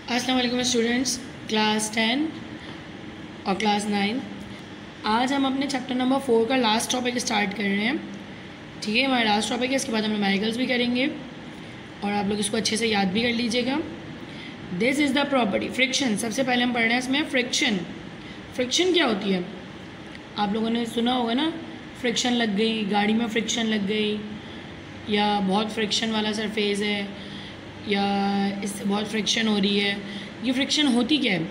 अस्सलाम वालेकुम students, class 10 और क्लास 9। आज हम अपने चैप्टर नंबर 4 का लास्ट टॉपिक स्टार्ट कर रहे हैं। ठीक है, हमारा लास्ट टॉपिक है। इसके बाद हम न्यूमेरिकल्स भी करेंगे और आप लोग इसको अच्छे से याद भी कर लीजिएगा। This is the property friction. सबसे पहले हम पढ़ रहे हैं इसमें फ्रिक्शन। फ्रिक्शन क्या होती है? आप लोगों ने सुना होगा ना, फ्रिक्शन लग गई, गाड़ी में फ्रिक्शन लग गई, या बहुत फ्रिक्शन वाला सरफेस है, या इससे बहुत फ्रिक्शन हो रही है। ये फ्रिक्शन होती क्या है?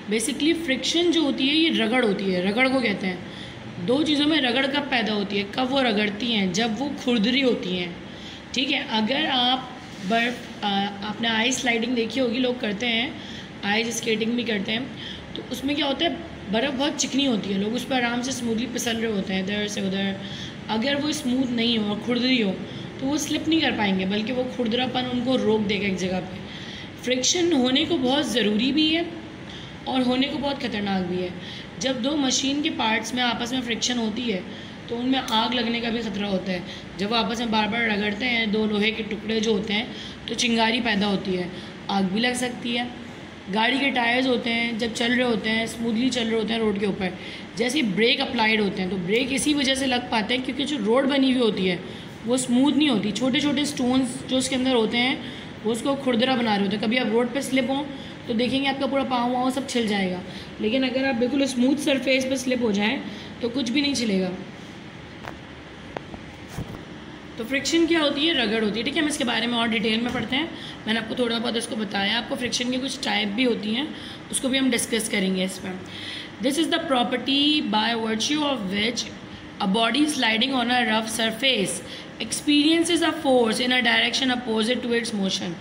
बेसिकली फ्रिक्शन जो होती है ये रगड़ होती है। रगड़ को कहते हैं। दो चीज़ों में रगड़ कब पैदा होती है? कब वो रगड़ती हैं? जब वो खुरदरी होती हैं। ठीक है, अगर आप आपने आइस स्लाइडिंग देखी होगी, लोग करते हैं, आइस स्केटिंग भी करते हैं, तो उसमें क्या होता है, बर्फ़ बहुत चिकनी होती है, लोग उस पर आराम से स्मूथली फिसल रहे होते हैं इधर से उधर। अगर वो स्मूथ नहीं हो और खुरदरी हो तो वो स्लिप नहीं कर पाएंगे, बल्कि वो खुरदरापन उनको रोक देगा एक जगह पे। फ्रिक्शन होने को बहुत ज़रूरी भी है और होने को बहुत ख़तरनाक भी है। जब दो मशीन के पार्ट्स में आपस में फ्रिक्शन होती है तो उनमें आग लगने का भी ख़तरा होता है। जब वो आपस में बार बार रगड़ते हैं, दो लोहे के टुकड़े जो होते हैं, तो चिंगारी पैदा होती है, आग भी लग सकती है। गाड़ी के टायर्स होते हैं, जब चल रहे होते हैं, स्मूथली चल रहे होते हैं रोड के ऊपर, जैसे ब्रेक अप्लाइड होते हैं, तो ब्रेक इसी वजह से लग पाते हैं क्योंकि जो रोड बनी हुई होती है वो स्मूथ नहीं होती। छोटे छोटे स्टोन्स जो उसके अंदर होते हैं वो उसको खुरदरा बना रहे होते हैं। कभी आप रोड पे स्लिप हों तो देखेंगे आपका पूरा पाँव वाँव सब छिल जाएगा, लेकिन अगर आप बिल्कुल स्मूथ सरफेस पे स्लिप हो जाएं तो कुछ भी नहीं छिलेगा। तो फ्रिक्शन क्या होती है? रगड़ होती है। ठीक है, हम इसके बारे में और डिटेल में पढ़ते हैं। मैंने आपको थोड़ा बहुत इसको बताया। आपको फ्रिक्शन की कुछ टाइप भी होती हैं, उसको भी हम डिस्कस करेंगे इस पर। This is the property by virtue of which a body sliding on a rough surface experiences a force in a direction opposite to its motion।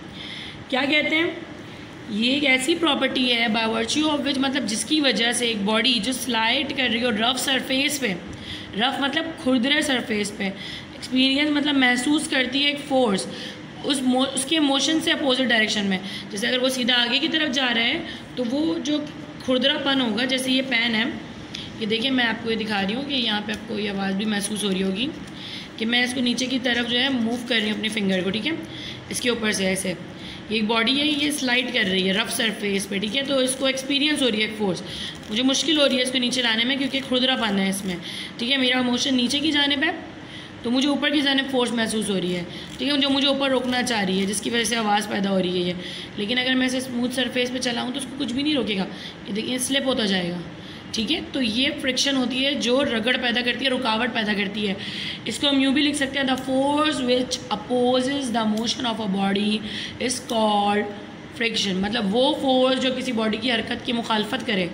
क्या कहते हैं? ये एक ऐसी प्रॉपर्टी है बाय वर्च्यू ऑफ विच, मतलब जिसकी वजह से एक बॉडी जो स्लाइड कर रही हो रफ सरफेस पे, रफ मतलब खुरदरे सरफेस पे, एक्सपीरियंस मतलब महसूस करती है एक फोर्स उसके मोशन से अपोजिट डायरेक्शन में। जैसे अगर वो सीधा आगे की तरफ जा रहा है तो वो जो खुरदरापन होगा, जैसे ये पेन है, ये देखिए मैं आपको ये दिखा रही हूँ कि यहाँ पे आपको ये आवाज़ भी महसूस हो रही होगी कि मैं इसको नीचे की तरफ जो है मूव कर रही हूँ अपने फिंगर को। ठीक है, इसके ऊपर से ऐसे ये एक बॉडी है, ये स्लाइड कर रही है रफ सरफेस पे। ठीक है, तो इसको एक्सपीरियंस हो रही है एक फोर्स। मुझे मुश्किल हो रही है इसको नीचे लाने में क्योंकि खुरदरापन है इसमें। ठीक है, मेरा मोशन नीचे की जानिब है तो मुझे ऊपर की जानिब फोर्स महसूस हो रही है। ठीक है, जो मुझे ऊपर रोकना चाह रही है, जिसकी वजह से आवाज़ पैदा हो रही है ये। लेकिन अगर मैं इसे स्मूथ सरफेस पे चलाऊँ तो उसको कुछ भी नहीं रोकेगा, ये देखिए स्लिप होता जाएगा। ठीक है, तो ये फ्रिक्शन होती है जो रगड़ पैदा करती है, रुकावट पैदा करती है। इसको हम यूँ भी लिख सकते हैं, the force which opposes the motion of a body is called friction. मतलब वो फोर्स जो किसी बॉडी की हरकत की मुखालफत करे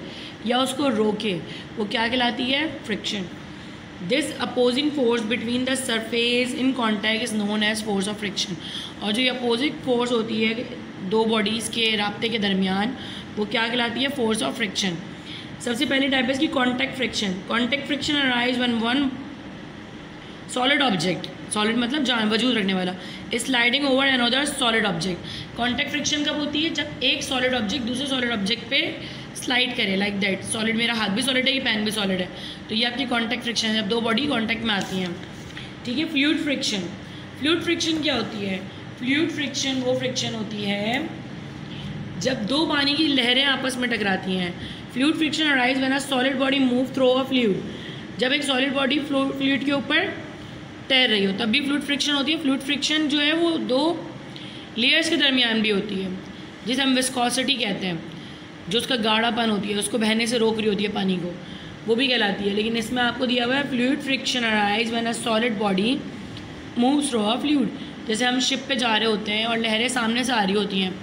या उसको रोके, वो क्या कहलाती है? Friction. This opposing force between the surface in contact is known as force of friction. और जो ये अपोजिट फोर्स होती है दो बॉडीज़ के राब्ते के दरमियान, वो क्या कहलाती है? Force of friction. सबसे पहली टाइप है इसकी contact friction. Contact friction arise when one solid object, solid मतलब जान वजूद रखने वाला, is sliding over another solid object. Contact friction कब होती है? जब एक सॉलिड ऑब्जेक्ट दूसरे सॉलिड ऑब्जेक्ट पे स्लाइड करे, लाइक दैट। सॉलिड, मेरा हाथ भी सॉलिड है, ये पेन भी सॉलिड है, तो ये आपकी कॉन्टैक्ट फ्रिक्शन है, जब दो बॉडी कॉन्टैक्ट में आती हैं। ठीक है, फ्लूइड फ्रिक्शन। फ्लूइड फ्रिक्शन क्या होती है? फ्लूइड फ्रिक्शन वो फ्रिक्शन होती है जब दो पानी की लहरें आपस में टकराती हैं। Fluid friction arise when a solid body move through a fluid. जब एक सॉलिड बॉडी फ्लूइड के ऊपर तैर रही हो तब भी फ्लूइड फ्रिक्शन होती है। फ्लूइड फ्रिक्शन जो है वो दो लेयर्स के दरमियान भी होती है, जिसे हम विस्कोसिटी कहते हैं, जो उसका गाढ़ापन होती है, उसको बहने से रोक रही होती है पानी को, वो भी कहलाती है। लेकिन इसमें आपको दिया हुआ है fluid friction arise when a solid body moves through a fluid. जैसे हम शिप पे जा रहे होते हैं और लहरें सामने से आ रही होती हैं।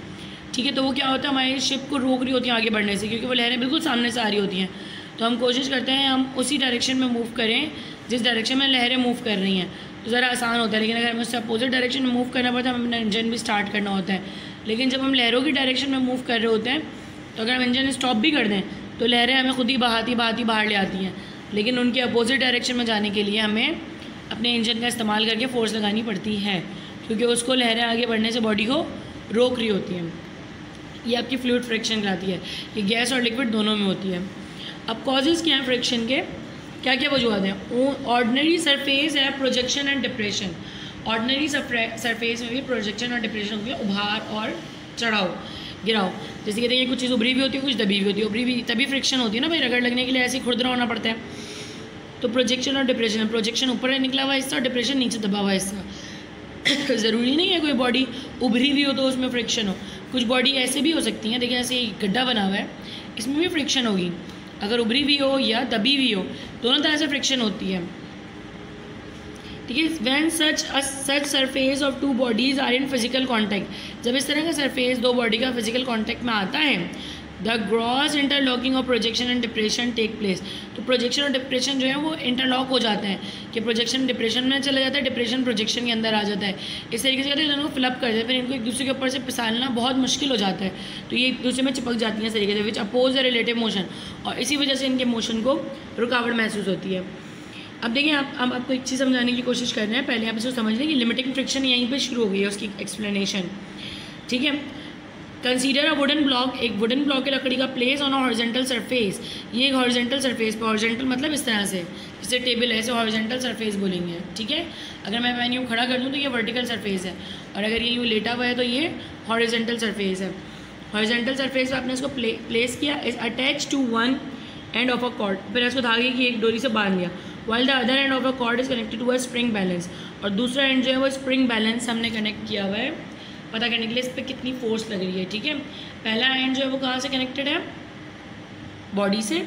ठीक है, तो वो क्या होता है, हमारी शिप को रोक रही होती है आगे बढ़ने से, क्योंकि वो लहरें बिल्कुल सामने से आ रही होती हैं। तो हम कोशिश करते हैं हम उसी डायरेक्शन में मूव करें जिस डायरेक्शन में लहरें मूव कर रही हैं, तो ज़रा आसान होता है। लेकिन अगर हमें उससे अपोजिट डायरेक्शन में मूव करना पड़ता है, हमें अपना इंजन भी स्टार्ट करना होता है। लेकिन जब हम लहरों की डायरेक्शन में मूव कर रहे होते हैं तो अगर हम इंजन स्टॉप भी कर दें तो लहरें हमें खुद ही बहाती बहाती बाहर ले आती हैं। लेकिन उनके अपोजिट डायरेक्शन में जाने के लिए हमें अपने इंजन का इस्तेमाल करके फोर्स लगानी पड़ती है, क्योंकि उसको लहरें आगे बढ़ने से बॉडी को रोक रही होती हैं। ये आपकी फ्लूइड फ्रिक्शन कहलाती है। ये गैस और लिक्विड दोनों में होती है। अब कॉजेज़ क्या हैं फ्रिक्शन के? क्या क्या वजूहत हैं? ऑर्डिनरी सरफेस है projection and depression. Ordinary surface में भी प्रोजेक्शन और डिप्रेशन होती है, उभार और चढ़ाव। गिराओ। जैसे कहते हैं कुछ चीज़ उभरी हुई होती है, कुछ दबी हुई होती है। उभरी हुई तभी फ्रिक्शन होती है ना भाई, रगड़ लगने के लिए ऐसे ही खुरदरा होना पड़ता है। तो प्रोजेक्शन और डिप्रेशन, प्रोजेक्शन ऊपर निकला हुआ हिस्सा और डिप्रेशन नीचे दबा हुआ हिस्सा। ज़रूरी नहीं है कोई बॉडी उभरी हुई हो तो उसमें फ्रिक्शन हो, कुछ बॉडी ऐसे भी हो सकती हैं। देखिए ऐसे गड्ढा बना हुआ है, इसमें भी फ्रिक्शन होगी, अगर उभरी हुई हो या दबी हुई हो, दोनों तरह से फ्रिक्शन होती है। ठीक है, when such surface of two bodies are in physical contact, जब इस तरह का सरफेस दो बॉडी का फिजिकल कॉन्टैक्ट में आता है, the gross interlocking of projection and depression take place. तो प्रोजेक्शन और डिप्रेशन जो है वो इंटरलॉक हो जाते हैं कि प्रोजेक्शन डिप्रेशन में चला जाता है, डिप्रेशन प्रोजेक्शन के अंदर आ जाता है। इस तरीके से कहते हैं दोनों को फिलअप कर देते हैं, फिर इनको एक दूसरे के ऊपर से पिसालना बहुत मुश्किल हो जाता है, तो ये एक दूसरे में चिपक जाती हैं इस तरीके से, which oppose the relative motion, और इसी वजह से इनके मोशन को रुकावट महसूस होती है। अब देखिए हम आपको एक चीज़ समझाने की कोशिश कर रहे हैं, पहले आप इसको समझ लें कि लिमिटिंग फ्रिक्शन यहीं पे शुरू हो गई है उसकी एक्सप्लेनेशन। ठीक है, कंसीडर अ वुडन ब्लॉक, एक वुडन ब्लॉक है लकड़ी का, place on a horizontal surface, ये एक हॉरिजॉन्टल सरफेस पे, हॉरिजॉन्टल मतलब इस तरह से, जैसे टेबल है ऐसे हॉरिजॉन्टल सरफेस बोलेंगे। ठीक है, अगर मैं यूँ खड़ा कर दूँ तो ये वर्टिकल सरफेस है, और अगर ये यूँ लेटा हुआ है तो ये हॉरिजॉन्टल सरफेस है। हॉरिजॉन्टल सरफेस पे आपने इसको प्लेस किया, is attach to one end of a cord, फिर इसको धागे की एक डोरी से बांध लिया, while the other end of a cord is connected to a spring balance, और दूसरा एंड जो है वो स्प्रिंग बैलेंस हमने कनेक्ट किया हुआ है पता करने के लिए इस पर कितनी फोर्स लग रही है। ठीक है, पहला एंड जो है वो कहाँ से कनेक्टेड है, बॉडी से,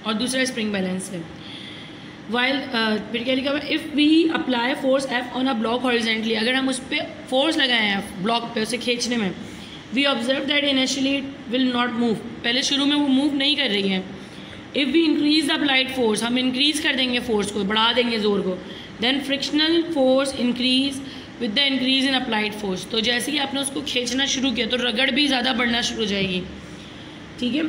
और दूसरा स्प्रिंग बैलेंस से। वाइल फिर क्या लिखा हुआ है, if we apply force F on a block horizontally, अगर हम उस पर फोर्स लगाएं एफ ब्लॉक पे उसे खींचने में, we observe that initially it will not move, पहले शुरू में वो मूव नहीं कर रही है। If we increase the applied force, हम इंक्रीज़ कर देंगे फोर्स को, बढ़ा देंगे जोर को, then frictional force increase with the increase in applied force, तो जैसे ही आपने उसको खींचना शुरू किया तो रगड़ भी ज़्यादा बढ़ना शुरू हो जाएगी। ठीक है,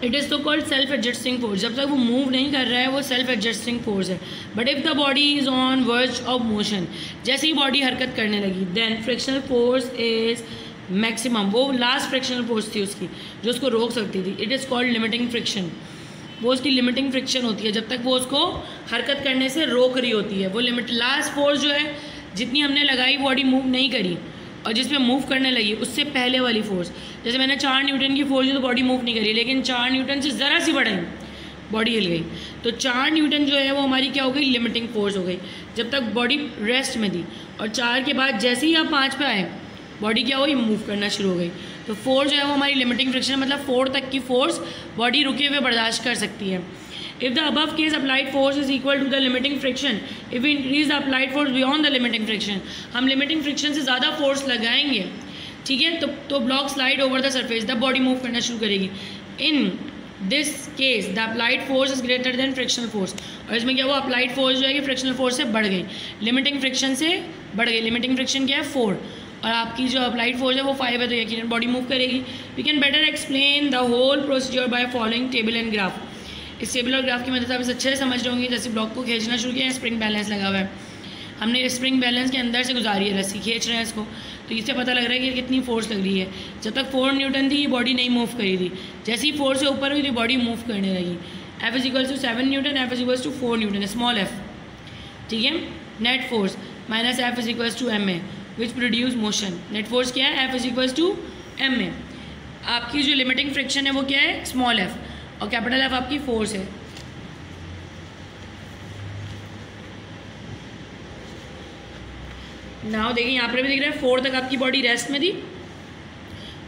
इट इज़ तो कॉल्ड सेल्फ एडजस्टिंग फोर्स, जब तक वो मूव नहीं कर रहा है वो सेल्फ एडजस्टिंग फोर्स है। But if the body is on verge of motion, जैसे ही बॉडी हरकत करने लगी, then frictional force is maximum, वो लास्ट फ्रिक्शनल फोर्स थी उसकी जो उसको रोक सकती थी, it is called limiting friction, वो उसकी लिमिटिंग फ्रिक्शन होती है जब तक वो उसको हरकत करने से रोक रही होती है। वो लिमिट लास्ट फोर्स जो है जितनी हमने लगाई बॉडी मूव नहीं करी, और जिसमें मूव करने लगी उससे पहले वाली फोर्स, जैसे मैंने 4 न्यूटन की फोर्स दी तो बॉडी मूव नहीं करी, लेकिन 4 न्यूटन से ज़रा सी बढ़ाई बॉडी हिल गई, तो 4 न्यूटन जो है वो हमारी क्या हो गई, लिमिटिंग फोर्स हो गई जब तक बॉडी रेस्ट में थी। और 4 के बाद जैसे ही आप 5 पे आए बॉडी क्या हुई, मूव करना शुरू हो गई, तो 4 जो है वो हमारी लिमिटिंग फ्रिक्शन, मतलब 4 तक की फोर्स बॉडी रुके हुए बर्दाश्त कर सकती है। If the above case applied force is equal to the limiting friction, if we increase the applied force beyond the limiting friction, हम लिमिटिंग फ्रिक्शन से ज़्यादा फोर्स लगाएंगे, ठीक है, तो block slide over the surface, the body move करना शुरू करेगी। In this case the applied force is greater than frictional force, और इसमें क्या हुआ, अप्लाइड फोर्स जो है कि फ्रिक्शनल फोर्स से बढ़ गई, लिमिटिंग फ्रिक्शन से बढ़ गई। लिमिटिंग फ्रिक्शन क्या है, 4, और आपकी जो अप्लाइड फोर्स है वो 5 है, तो यकीनन बॉडी मूव करेगी। We can better explain the whole procedure by following table and graph, इस टेबल और ग्राफ की मदद से आप इसे अच्छे से समझ रहे होंगे। जैसे ब्लॉक को खींचना शुरू किया है, स्प्रिंग बैलेंस लगा हुआ है, हमने स्प्रिंग बैलेंस के अंदर से गुजारी है रस्सी, खींच रहे हैं इसको, तो इससे पता लग रहा है कि कितनी फोर्स लग रही है। जब तक 4 न्यूटन थी ये बॉडी नहीं मूव करी थी, जैसे ही 4 से ऊपर हुई तो बॉडी मूव करने लगी। F is equals to 7 newton, F is equals to 4 newton, small F, ठीक है। Net force minus F is equals to M A which produce motion, net force क्या है, F is equals to M A. आपकी जो limiting friction है वो क्या है, स्मॉल एफ, और कैपिटल एफ आपकी फोर्स है। नाउ देखिए यहाँ पर भी दिख रहा है 4 तक आपकी बॉडी रेस्ट में थी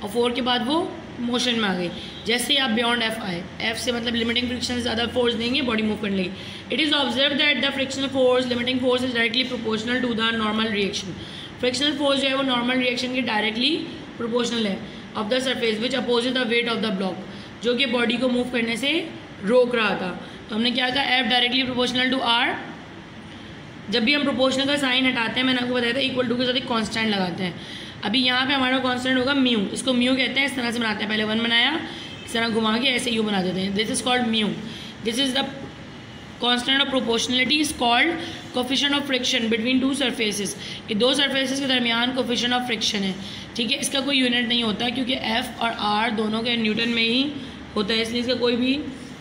और 4 के बाद वो मोशन में आ गई। जैसे ही आप बियॉन्ड एफ आए, एफ से मतलब लिमिटिंग फ्रिक्शन से ज़्यादा फोर्स देंगे बॉडी मूव करने लगी। It is observe that the frictional force limiting force is directly proportional to the normal reaction. Frictional force जो है वो नॉर्मल रिएक्शन के डायरेक्टली प्रोपोर्शनल है of the surface which opposite the weight of the block, जो कि body को move करने से रोक रहा था। तो हमने क्या कहा, F directly proportional to R. जब भी हम प्रोपोर्शनल का साइन हटाते हैं, मैंने आपको बताया था इक्वल टू के साथ एक कांस्टेंट लगाते हैं। अभी यहाँ पे हमारा कांस्टेंट होगा म्यू, इसको म्यू कहते हैं। इस तरह से बनाते हैं, पहले 1 बनाया, इस तरह घुमा के ऐसे यू बना देते हैं। This is called mu, this is the constant of proportionality is called coefficient of friction between 2 surfaces. ये 2 सरफेसेस के दरमियान कोफिशिएंट ऑफ फ्रिक्शन है, ठीक है। इसका कोई यूनिट नहीं होता क्योंकि एफ और आर दोनों के न्यूटन में ही होता है, इसलिए इसका कोई भी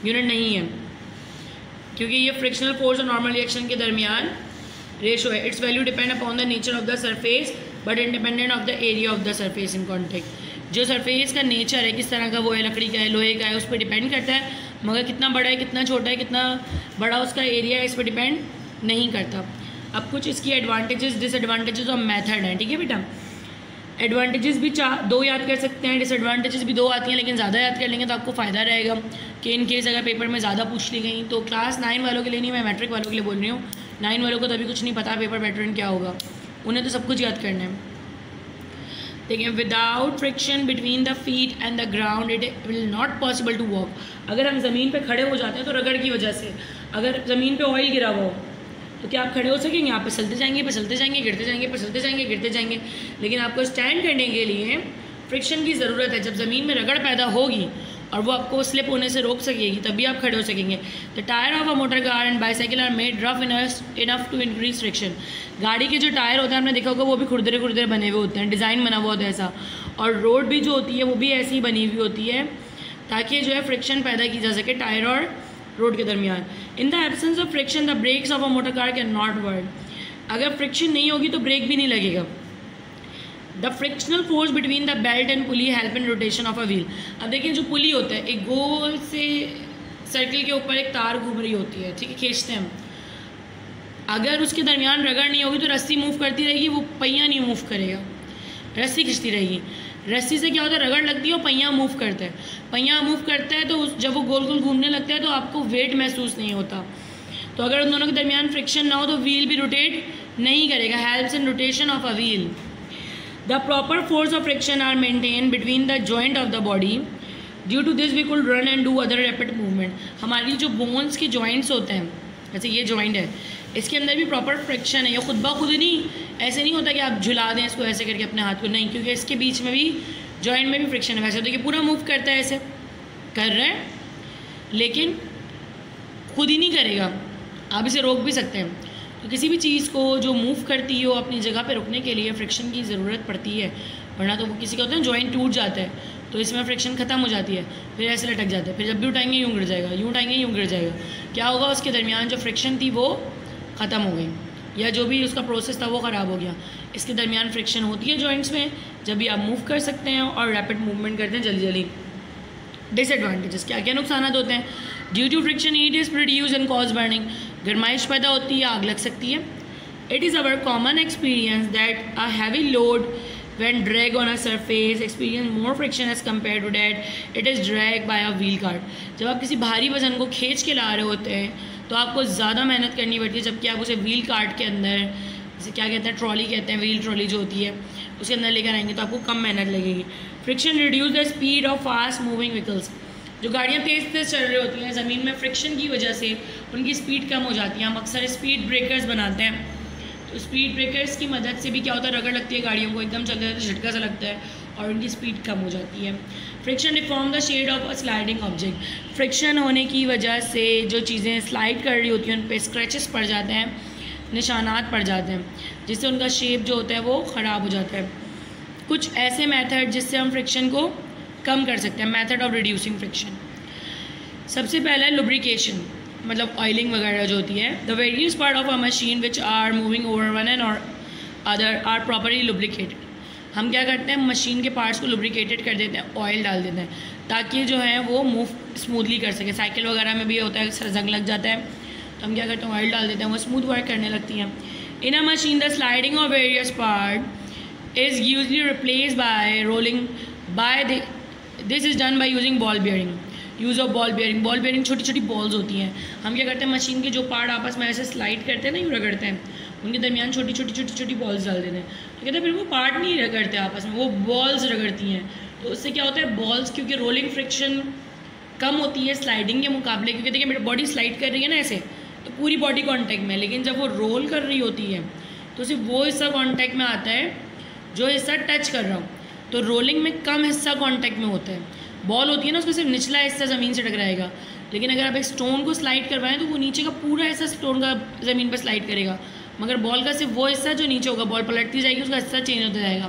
यूनिट नहीं है, क्योंकि ये फ्रिक्शनल फोर्स और नॉर्मल रिएक्शन के दरमियान रेशो है। It's value depend upon the nature of the surface but independent of the area of the surface in contact. जो सरफेस का नेचर है, किस तरह का वो है, लकड़ी का है, लोहे का है, उस पर डिपेंड करता है, मगर कितना बड़ा है, कितना छोटा है, कितना बड़ा उसका एरिया है, इस पर डिपेंड नहीं करता। अब कुछ इसकी एडवांटेजेस डिसएडवांटेजेस और मेथड हैं, ठीक है बेटा। एडवांटेजेस भी 2 याद कर सकते हैं, डिसएडवांटेजेस भी 2 आती हैं, लेकिन ज़्यादा याद कर लेंगे तो आपको फ़ायदा रहेगा कि इन केस अगर पेपर में ज़्यादा पूछ ली गई तो क्लास 9 वालों के लिए नहीं, मैं मैट्रिक वालों के लिए बोल रही हूँ। 9 वालों को तो अभी कुछ नहीं पता पेपर पैटर्न क्या होगा, उन्हें तो सब कुछ याद करना है। देखिए, without friction between the feet and the ground it will not possible to walk. अगर हम ज़मीन पे खड़े हो जाते हैं तो रगड़ की वजह से, अगर ज़मीन पे ऑयल गिरा हुआ हो तो क्या आप खड़े हो सकेंगे? आप फिसलते जाएंगे, फिसलते जाएंगे, गिरते जाएंगे, फिसलते जाएंगे, गिरते जाएंगे। लेकिन आपको स्टैंड करने के लिए फ्रिक्शन की ज़रूरत है। जब ज़मीन में रगड़ पैदा होगी और वो आपको स्लिप होने से रोक सकेगी, तभी आप खड़े हो सकेंगे। The tyre of a motor car and bicycle are made rough enough to increase friction. गाड़ी के जो टायर होते हैं, आपने देखा होगा, वो भी खुरदरे खुरदरे बने हुए होते हैं, डिज़ाइन बना हुआ होता है ऐसा। और रोड भी जो होती है वो भी ऐसी ही बनी हुई होती है ताकि जो है फ्रिक्शन पैदा की जा सके टायर और रोड के दरमियान। In the absence of friction the brakes of a motor car can not work. अगर फ्रिक्शन नहीं होगी तो ब्रेक भी नहीं लगेगा। The frictional force between the belt and pulley help in rotation of a wheel. अब देखिए, जो पुली होता है, एक गोल से सर्किल के ऊपर एक तार घूम रही होती है, ठीक है, खींचते हैं हम। अगर उसके दरमियान रगड़ नहीं होगी तो रस्सी मूव करती रहेगी, वो पहिया नहीं मूव करेगा, रस्सी खींचती रहेगी। रस्सी से क्या होता है, रगड़ लगती है और पहिया मूव करता है। पहिया मूव करता है तो जब वो गोल गोल घूमने लगता है तो आपको वेट महसूस नहीं होता। तो अगर उन दोनों के दरमियान फ्रिक्शन ना हो तो व्हील भी रोटेट नहीं करेगा। Helps in rotation of a wheel. The proper force of friction are maintain between the joint of the body. Due to this we could run and do other rapid movement. हमारी जो bones के joints होते हैं, जैसे ये joint है, इसके अंदर भी प्रॉपर फ्रिक्शन है। ये खुद ब खुद नहीं, ऐसे नहीं होता कि आप झुला दें इसको ऐसे करके अपने हाथ को, नहीं, क्योंकि इसके बीच में भी जॉइंट में भी फ्रिक्शन है। वैसे तो ये पूरा मूव करता है, ऐसे कर रहे हैं, लेकिन खुद ही नहीं करेगा, आप इसे रोक भी सकते हैं। तो किसी भी चीज़ को जो मूव करती हो अपनी जगह पे रुकने के लिए फ्रिक्शन की ज़रूरत पड़ती है, वरना तो वो किसी का होता है ना जॉइंट टूट जाता है तो इसमें फ्रिक्शन ख़त्म हो जाती है, फिर ऐसे लटक जाता है, फिर जब भी उठाएंगे यूँ गिर जाएगा, यूँ उठाएंगे यूँ गिर जाएगा। क्या होगा, उसके दरमियान जो फ्रिक्शन थी वो ख़त्म हो गई, या जो भी उसका प्रोसेस था वो ख़राब हो गया। इसके दरमियान फ्रिक्शन होती है जॉइंट्स में, जब भी आप मूव कर सकते हैं और रैपिड मूवमेंट करते हैं जल्दी जल्दी। डिसएडवांटेजेस, क्या क्या नुकसान होते हैं? Due to friction heat is produce and cause burning. गर्माइश पैदा होती है, आग लग सकती है। It is our common experience that a heavy load when drag on a surface experience more friction as compared to that it is dragged by a wheel cart। जब आप किसी भारी वजन को खींच के ला रहे होते हैं तो आपको ज़्यादा मेहनत करनी पड़ती है, जबकि आप उसे व्हील कार्ट के अंदर, जैसे क्या कहते हैं, ट्रॉली कहते हैं, व्हील ट्रॉली जो होती है, उसके अंदर लेकर आएंगे तो आपको कम मेहनत लगेगी। Friction reduce the speed of fast moving vehicles. जो गाड़ियाँ तेज़ तेज़ चल रही होती हैं, ज़मीन में फ्रिक्शन की वजह से उनकी स्पीड कम हो जाती है। हम अक्सर स्पीड ब्रेकर्स बनाते हैं, तो स्पीड ब्रेकर्स की मदद से भी क्या होता है, रगड़ लगती है गाड़ियों को, एकदम चलते रहते झटका सा लगता है और उनकी स्पीड कम हो जाती है। Friction deform the shed of a sliding object. Friction होने की वजह से जो चीज़ें स्लाइड कर रही होती हैं उन पर स्क्रैचेस पड़ जाते हैं, निशानात पड़ जाते हैं, जिससे उनका शेप जो होता है वो ख़राब हो जाता है। कुछ ऐसे मेथड जिससे हम फ्रिक्शन को कम कर सकते हैं, मेथड ऑफ रिड्यूसिंग फ्रिक्शन। सबसे पहला है लुब्रिकेशन, मतलब ऑयलिंग वगैरह जो होती है। The various part of a machine which are moving over one and or other are properly lubricated. हम क्या करते हैं, मशीन के पार्ट्स को लुब्रिकेटेड कर देते हैं, ऑयल डाल देते हैं, ताकि जो है वो मूव स्मूथली कर सके। साइकिल वगैरह में भी होता है, जंग लग जाता है तो हम क्या करते हैं, ऑयल डाल देते हैं, वो स्मूथ वर्क करने लगती हैं। In a machine the sliding of various part is usually replace by rolling by this is done by using ball bearing. Use of ball bearing. Ball bearing छोटी छोटी बॉल्स होती हैं, हम क्या करते हैं, मशीन के जो पार्ट आपस में ऐसे स्लाइड करते हैं ना, यूँ रगड़ते हैं, उनके दरमियान छोटी छोटी छोटी छोटी बॉल्स डाल देते हैं। तो कहते हैं फिर वो पार्ट नहीं रगड़ते आपस में, वो बॉल्स रगड़ती हैं। तो उससे क्या होता है, बॉल्स, क्योंकि रोलिंग फ्रिक्शन कम होती है स्लाइडिंग के मुकाबले, क्योंकि देखिए मेरी बॉडी स्लाइड कर रही है ना ऐसे, तो पूरी बॉडी कॉन्टैक्ट में, लेकिन जब वो रोल कर रही होती है तो सिर्फ वो हिस्सा कॉन्टैक्ट में आता है जो हिस्सा टच कर रहा हूँ। तो रोलिंग में कम हिस्सा कॉन्टैक्ट में होता है। बॉल होती है ना, उसमें सिर्फ निचला हिस्सा ज़मीन से टकराएगा, लेकिन अगर आप एक स्टोन को स्लाइड करवाएं तो वो नीचे का पूरा हिस्सा स्टोन का ज़मीन पर स्लाइड करेगा, मगर बॉल का सिर्फ वो हिस्सा जो नीचे होगा, बॉल पलटती जाएगी उसका हिस्सा चेंज होता जाएगा।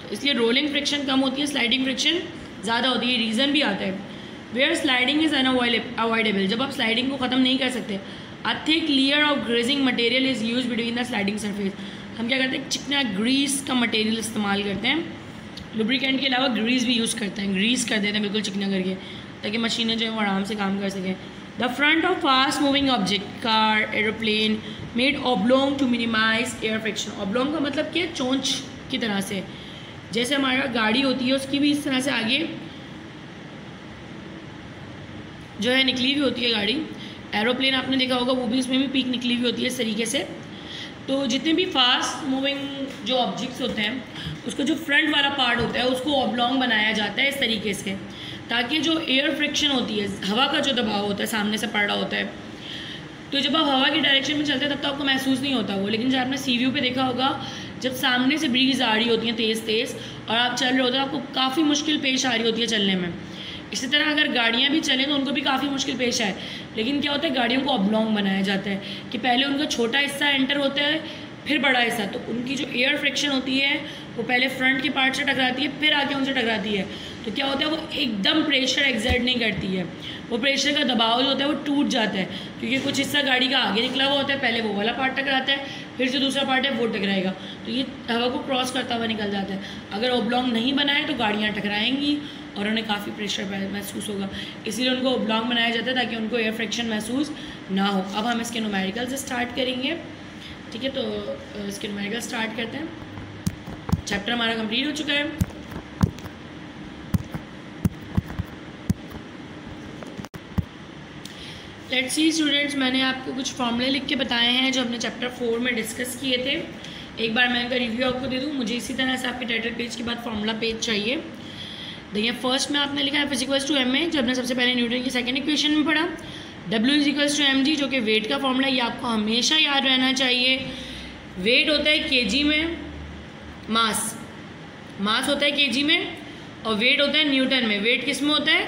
तो इसलिए रोलिंग फ्रिक्शन कम होती है, स्लाइडिंग फ्रिक्शन ज़्यादा होती है। रीज़न भी आता है, वेयर स्लाइडिंग इज़ अनअवॉइडेबल। जब आप स्लाइडिंग को ख़त्म नहीं कर सकते, a thick layer of grazing material is use between the sliding surface. हम क्या करते हैं, चिकना ग्रीस का मटेरियल इस्तेमाल करते हैं, लुब्रिकेंट के अलावा ग्रीस भी यूज़ करते हैं, ग्रीस कर देते हैं बिल्कुल चिकना करके, ताकि मशीनें जो है वो आराम से काम कर सकें। The front of fast moving object, car, aeroplane, made oblong to minimise air friction. Oblong का मतलब क्या है, चोंच की तरह से, जैसे हमारा गाड़ी होती है उसकी भी इस तरह से आगे जो है निकली हुई होती है गाड़ी। एरोप्लेन आपने देखा होगा, वो भी इसमें भी पीक निकली हुई होती है इस तरीके से। तो जितने भी फास्ट मूविंग जो ऑब्जेक्ट्स होते हैं उसका जो फ्रंट वाला पार्ट होता है उसको ऑब्लोंग बनाया जाता है इस तरीके से, ताकि जो एयर फ्रिक्शन होती है, हवा का जो दबाव होता है सामने से पड़ रहा होता है, तो जब आप हवा की डायरेक्शन में चलते हैं तब तो आपको महसूस नहीं होता वो, लेकिन जब आपने सी व्यू पे देखा होगा, जब सामने से ब्रीज आ रही होती है तेज़ तेज़ और आप चल रहे होते हैं, आपको काफ़ी मुश्किल पेश आ रही होती है चलने में। इसी तरह अगर गाड़ियाँ भी चलें तो उनको भी काफ़ी मुश्किल पेश आए, लेकिन क्या होता है, गाड़ियों को ऑब्लोंग बनाया जाता है कि पहले उनका छोटा हिस्सा एंटर होता है फिर बड़ा हिस्सा, तो उनकी जो एयर फ्रिक्शन होती है वो पहले फ्रंट के पार्ट से टकराती है फिर आके उनसे टकराती है, तो क्या होता है, वो एकदम प्रेशर एक्सर्ट नहीं करती है, वो प्रेशर का दबाव जो होता है वो टूट जाता है, क्योंकि कुछ हिस्सा गाड़ी का आगे निकला हुआ होता है, पहले वो वाला पार्ट टकराता है, फिर जो दूसरा पार्ट है वो टकराएगा, तो ये हवा को क्रॉस करता हुआ निकल जाता है। अगर ऑब्लोंग नहीं बनाए तो गाड़ियाँ टकराएंगी और उन्हें काफ़ी प्रेशर महसूस होगा, इसीलिए उनको ऑब्लोंग बनाया जाता है ताकि उनको एयर फ्रिक्शन महसूस ना हो। अब हम इसके न्यूमेरिकल से स्टार्ट करेंगे, ठीक है, तो इसके न्यूमेरिकल स्टार्ट करते हैं। चैप्टर हमारा कंप्लीट हो चुका है। लेट्स सी स्टूडेंट्स, मैंने आपको कुछ फॉर्मूले लिख के बताए हैं जो हमने चैप्टर 4 में डिस्कस किए थे। एक बार मैं इनका रिव्यू आपको दे दूँ। मुझे इसी तरह से आपके टाइटल पेज के बाद फॉर्मूला पेज चाहिए। देखिए, फर्स्ट में आपने लिखा है F equals to M A, जो हमने सबसे पहले न्यूटन की सेकेंड इक्वेशन में पढ़ा। W इक्वल्स टू mg, जो कि वेट का फॉर्मूला, ये आपको हमेशा याद रहना चाहिए। वेट होता है kg में, मास होता है kg में, और वेट होता है न्यूटन में। वेट किस में होता है?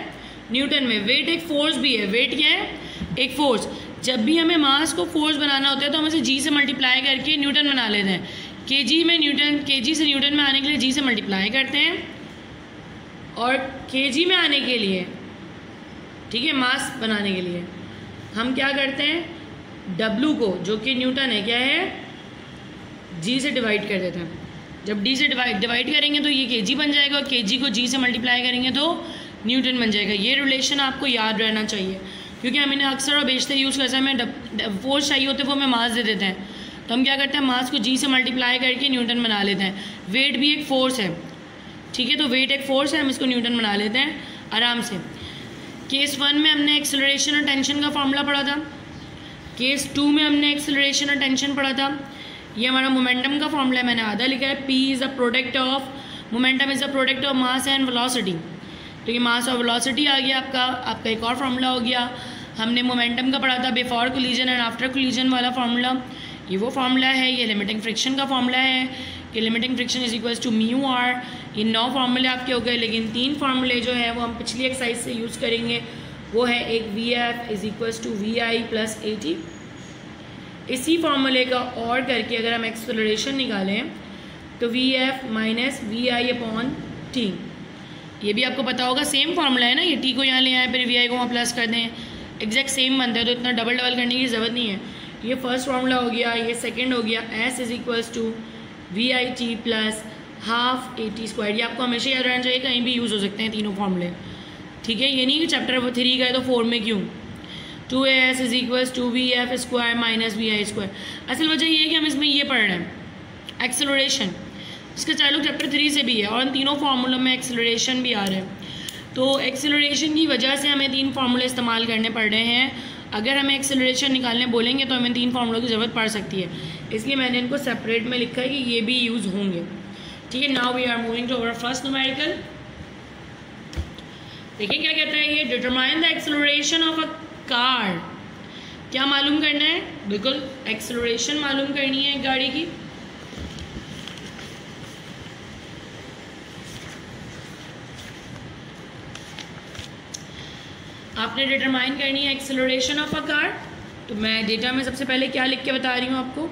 न्यूटन में। वेट एक फोर्स भी है। वेट क्या है? एक फोर्स। जब भी हमें मास को फोर्स बनाना होता है तो हम इसे g से मल्टीप्लाई करके न्यूटन बना लेते हैं। kg में न्यूटन, kg से न्यूटन में आने के लिए g से मल्टीप्लाई करते हैं, और kg में आने के लिए, ठीक है, मास बनाने के लिए हम क्या करते हैं, W को, जो कि न्यूटन है, क्या है, g से डिवाइड कर देते हैं। जब d से डिवाइड करेंगे तो ये kg बन जाएगा, और kg को g से मल्टीप्लाई करेंगे तो न्यूटन बन जाएगा। ये रिलेशन आपको याद रहना चाहिए, क्योंकि हम इन्हें अक्सर और बेशतर यूज़ करते हैं। हमें फोर्स चाहिए होते हैं, वो हमें मास दे देते हैं, तो हम क्या करते हैं, मास को g से मल्टीप्लाई करके न्यूटन बना लेते हैं। वेट भी एक फोर्स है, ठीक है, तो वेट एक फोर्स है, हम इसको न्यूटन बना लेते हैं आराम से। केस 1 में हमने एक्सेलरेशन और टेंशन का फॉर्मूला पढ़ा था। केस 2 में हमने एक्सेलरेशन और टेंशन पढ़ा था। ये हमारा मोमेंटम का फॉर्मूला है, मैंने आधा लिखा है। P is a product of, momentum is a product of mass and velocity. तो ये मास और वेलोसिटी आ गया आपका एक और फार्मूला हो गया। हमने मोमेंटम का पढ़ा था, before collision and after collision वाला फार्मूला, ये वो फार्मूला है। ये लिमिटिंग फ्रिक्शन का फॉर्मूला है कि limiting friction is equals to mu R. ये 9 फार्मूले आपके हो गए, लेकिन 3 फार्मूले जो है वो हम पिछली एक्सरसाइज से यूज़ करेंगे। वो है एक VF is equals to VI plus AT। इसी फार्मूले का और करके अगर हम एक्सेलरेशन निकालें तो VF minus VI upon T। ये भी आपको पता होगा, सेम फार्मूला है ना, ये T को यहाँ ले आए फिर VI को वहाँ प्लस कर दें, एग्जैक्ट सेम बनता है, तो इतना डबल करने की ज़रूरत नहीं है। ये फर्स्ट फार्मूला हो गया, ये सेकेंड हो गया। S is equals to VIT plus half AT square. ये आपको हमेशा याद रहना चाहिए, कहीं भी यूज़ हो सकते हैं तीनों फार्मूले, ठीक है। ये नहीं कि चैप्टर 3 का है तो 4 में क्यों। 2AS is equals to VF square minus VI square. असल वजह ये है कि हम इसमें ये पढ़ रहे हैं एक्सेलरेशन, इसका चालू चैप्टर 3 से भी है, और इन तीनों फार्मूलों में एक्सेलरेशन भी आ रहा है। तो एक्सेलरेशन की वजह से हमें 3 फार्मूले इस्तेमाल करने पड़ रहे हैं। अगर हमें एक्सेलरेशन निकालने बोलेंगे तो हमें 3 फार्मूलों की ज़रूरत पड़ सकती है, इसलिए मैंने इनको सेपरेट में लिखा है कि ये भी यूज़ होंगे, ठीक है। Now we are moving to our first numerical. देखिए क्या कहता है ये, determine the acceleration of a car. क्या मालूम करना है? बिल्कुल एक्सेलरेशन मालूम करनी है एक गाड़ी की। आपने डिटरमाइन करनी है एक्सेलरेशन ऑफ अ कार। तो मैं डेटा में सबसे पहले क्या लिख के बता रही हूँ आपको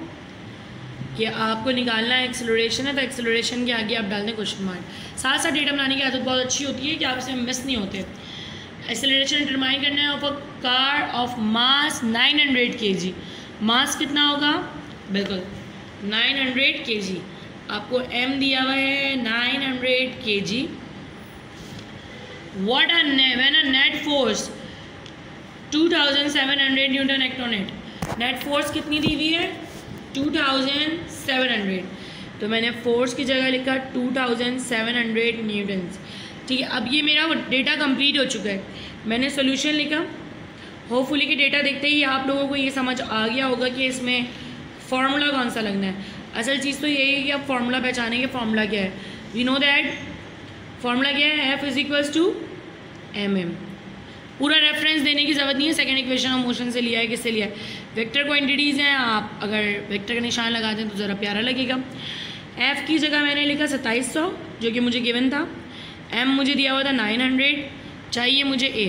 कि आपको निकालना है एक्सेलरेशन है, तो एक्सेलरेशन के आगे आप डाल दें क्वेश्चन मार्क। साथ साथ डेटा बनाने की आदत बहुत अच्छी होती है कि आप इसे मिस नहीं होते। एक्सेलरेशन डिटरमाइन करना है of a car of mass 900 kg। मास कितना होगा? बिल्कुल 900 kg। आपको m दिया हुआ है 900 kg। What when a net force 2700 newton एक्टोनेट। नेट फोर्स कितनी दी हुई है 2700, तो मैंने फोर्स की जगह लिखा 2700 न्यूटन्स। ठीक है, अब ये मेरा डेटा कंप्लीट हो चुका है, मैंने सोल्यूशन लिखा। होपफुली कि डेटा देखते ही आप लोगों को ये समझ आ गया होगा कि इसमें फार्मूला कौन सा लगना है। असल चीज़ तो यही है कि आप फार्मूला पहचानेंगे। फार्मूला क्या है, वी नो दैट फार्मूला क्या है, F = mm। पूरा रेफरेंस देने की ज़रूरत नहीं है, सेकंड इक्वेशन ऑफ मोशन से लिया है, किससे लिया है, वेक्टर क्वांटिटीज़ हैं। आप अगर वेक्टर का निशान लगा दें तो ज़रा प्यारा लगेगा। F की जगह मैंने लिखा 2700 जो कि मुझे गिवन था। M मुझे दिया हुआ था 900, चाहिए मुझे A।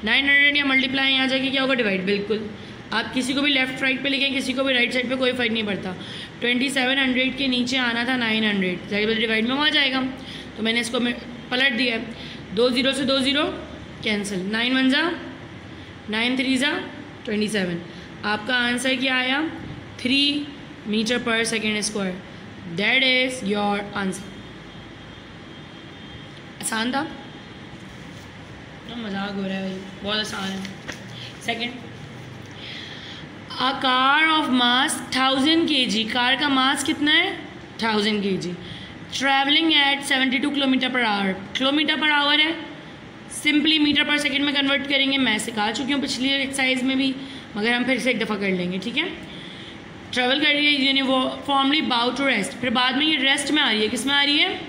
900 या मल्टीप्लाई यहाँ जाके क्या होगा, डिवाइड। बिल्कुल, आप किसी को भी लेफ्ट राइट पे लिखें, किसी को भी राइट साइड पे, कोई फ़र्क नहीं पड़ता। 2700 के नीचे आना था 900, जाहिर डिवाइड में वहाँ जाएगा, तो मैंने इसको पलट दिया। 2 0 से 2 0 कैंसिल, 9 1 जा 9 3 जा 27। आपका आंसर क्या आया, 3 मीटर पर second square. That is your answer. आसान था, तो मजाक हो रहा है भाई, बहुत आसान है। Second, a car of mass 1000 kg। Car का मास कितना है 1000 kg। Travelling eight 72 kilometre per hour. Kilometre per hour है, सिंपली मीटर पर सेकंड में कन्वर्ट करेंगे। मैं सिखा चुकी हूँ पिछली एक्सरसाइज में भी, मगर हम फिर से एक दफ़ा कर लेंगे। ठीक है, ट्रैवल कर रही है यूनिफॉर्मली बाउ टू रेस्ट, फिर बाद में ये रेस्ट में आ रही है, किस में आ रही है,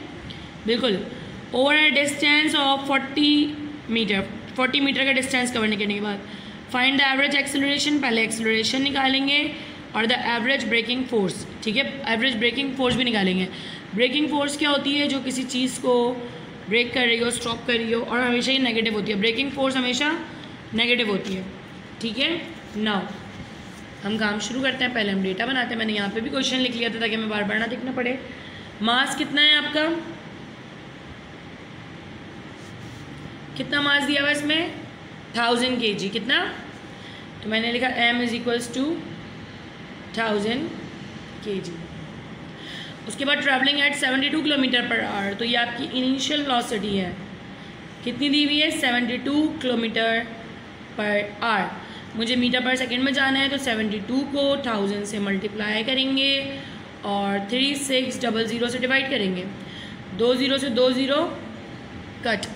बिल्कुल over a distance of 40 metre. 40 metre का डिस्टेंस कवर करने के बाद फाइंड द एवरेज एक्सेलरेशन। पहले एक्सेलरेशन निकालेंगे और द एवरेज ब्रेकिंग फोर्स। ठीक है, एवरेज ब्रेकिंग फोर्स भी निकालेंगे। ब्रेकिंग फोर्स क्या होती है, जो किसी चीज़ को ब्रेक कर रही हो, स्टॉप कर रही हो, और हमेशा ही नेगेटिव होती है। ब्रेकिंग फोर्स हमेशा नेगेटिव होती है। ठीक है, नाउ हम काम शुरू करते हैं। पहले हम डेटा बनाते हैं। मैंने यहाँ पे भी क्वेश्चन लिख लिया था ताकि हमें बार बार ना देखना पड़े। मास कितना है आपका, कितना मास दिया हुआ इसमें 1000 kg। कितना, तो मैंने लिखा m = 1000 kg। उसके बाद travelling eight 72 kilometre per hour, तो ये आपकी इनिशियल वेलोसिटी है, कितनी दी हुई है 72 किलोमीटर पर आवर। मुझे मीटर पर सेकंड में जाना है, तो 72 को 1000 से मल्टीप्लाई करेंगे और 3600 से डिवाइड करेंगे। 2 0 से 2 0 कट,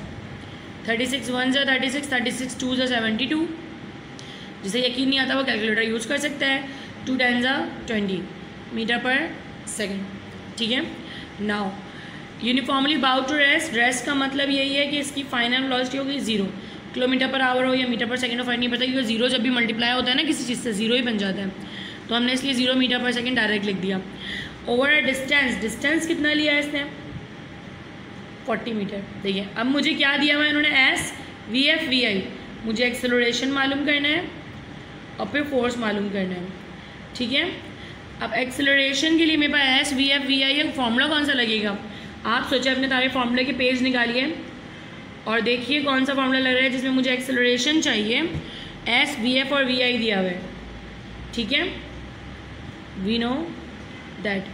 36 1 जा 36, 36 2 जा 72। जिसे यकीन नहीं आता वो कैलकुलेटर यूज़ कर सकता है। 2 10 जा 20 मीटर पर सेकंड। ठीक है, नाउ यूनिफॉर्मली बाउ टू रेस्ट। रेस्ट का मतलब यही है कि इसकी फाइनल वेलोसिटी होगी 0। किलोमीटर पर आवर हो या मीटर पर सेकंड हो फर्क नहीं पड़ता, क्योंकि 0 जब भी मल्टीप्लाई होता है ना किसी चीज़ से 0 ही बन जाता है, तो हमने इसलिए 0 मीटर पर सेकंड डायरेक्ट लिख दिया। ओवर अ डिस्टेंस, डिस्टेंस कितना लिया है इसने 40 मीटर। देखिए अब मुझे क्या दिया हुआ है इन्होंने, S VF VI। मुझे एक्सेलरेशन मालूम करना है और फिर फोर्स मालूम करना है। ठीक है, अब एक्सेलरेशन के लिए मेरे पास S VF VI है, फार्मूला कौन सा लगेगा। आप सोचे अपने सारे फार्मूले के पेज निकालिए और देखिए कौन सा फार्मूला लग रहा है जिसमें मुझे एक्सेलरेशन चाहिए। S VF और VI दिया हुआ है। ठीक है, वी नो दैट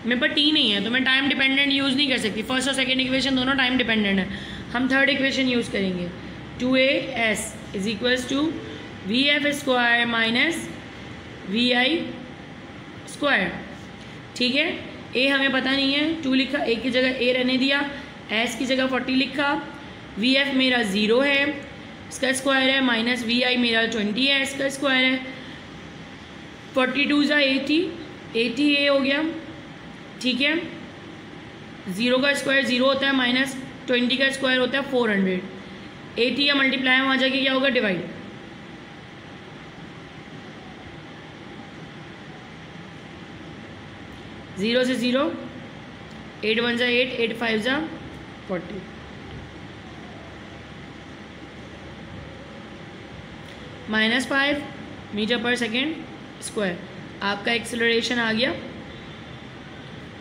मेरे पर T नहीं है तो मैं टाइम डिपेंडेंट यूज़ नहीं कर सकती। फर्स्ट और सेकेंड इक्वेशन दोनों टाइम डिपेंडेंट है, हम थर्ड इक्वेशन यूज़ करेंगे। 2AS = VF² - VI²। ठीक है, A हमें पता नहीं है, 2 लिखा, A की जगह A रहने दिया, S की जगह 40 लिखा। VF मेरा 0 है, इसका स्क्वायर है, माइनस VI मेरा 20 है, इसका स्क्वायर है। 42 जा 80, 80A हो गया। ठीक है, 0 का स्क्वायर 0 होता है, माइनस 20 का स्क्वायर होता है 400। 80 या मल्टीप्लाई में आ जाके क्या होगा, डिवाइड। ज़ीरो से 0, 8 1 जा 8, 8 5 जा 40। -5 मीटर पर सेकेंड स्क्वायर। आपका एक्सेलरेशन आ गया।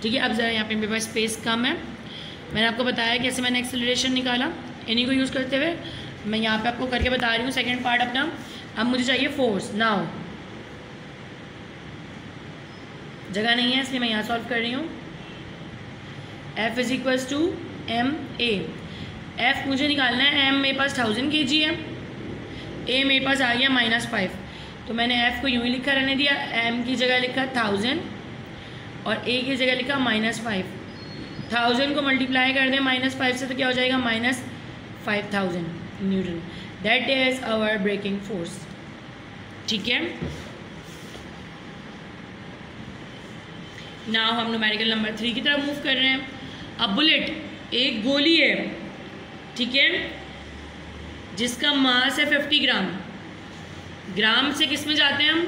ठीक है, अब ज़रा यहाँ पे मेरे पास स्पेस कम है। मैंने आपको बताया कैसे मैंने एक्सेलरेशन निकाला, इन्हीं को यूज़ करते हुए मैं यहाँ पे आपको करके बता रही हूँ सेकंड पार्ट अपना। अब मुझे चाहिए फोर्स। नाउ जगह नहीं है इसलिए मैं यहाँ सॉल्व कर रही हूँ। F is equals to M A. F मुझे निकालना है, M मेरे पास 1000 kg है, A मेरे पास आ गया -5, तो मैंने F को यूँ ही लिखा रहने दिया, M की जगह लिखा 1000 और A की जगह लिखा -5। 1000 को मल्टीप्लाई कर दें -5 से तो क्या हो जाएगा, -5000 newton. That is our braking force. ठीक है, नाउ हम न्यूमेरिकल नंबर 3 की तरफ मूव कर रहे हैं। अब बुलेट एक गोली है, ठीक है, जिसका मास है 50 ग्राम। ग्राम से किस में जाते हैं हम,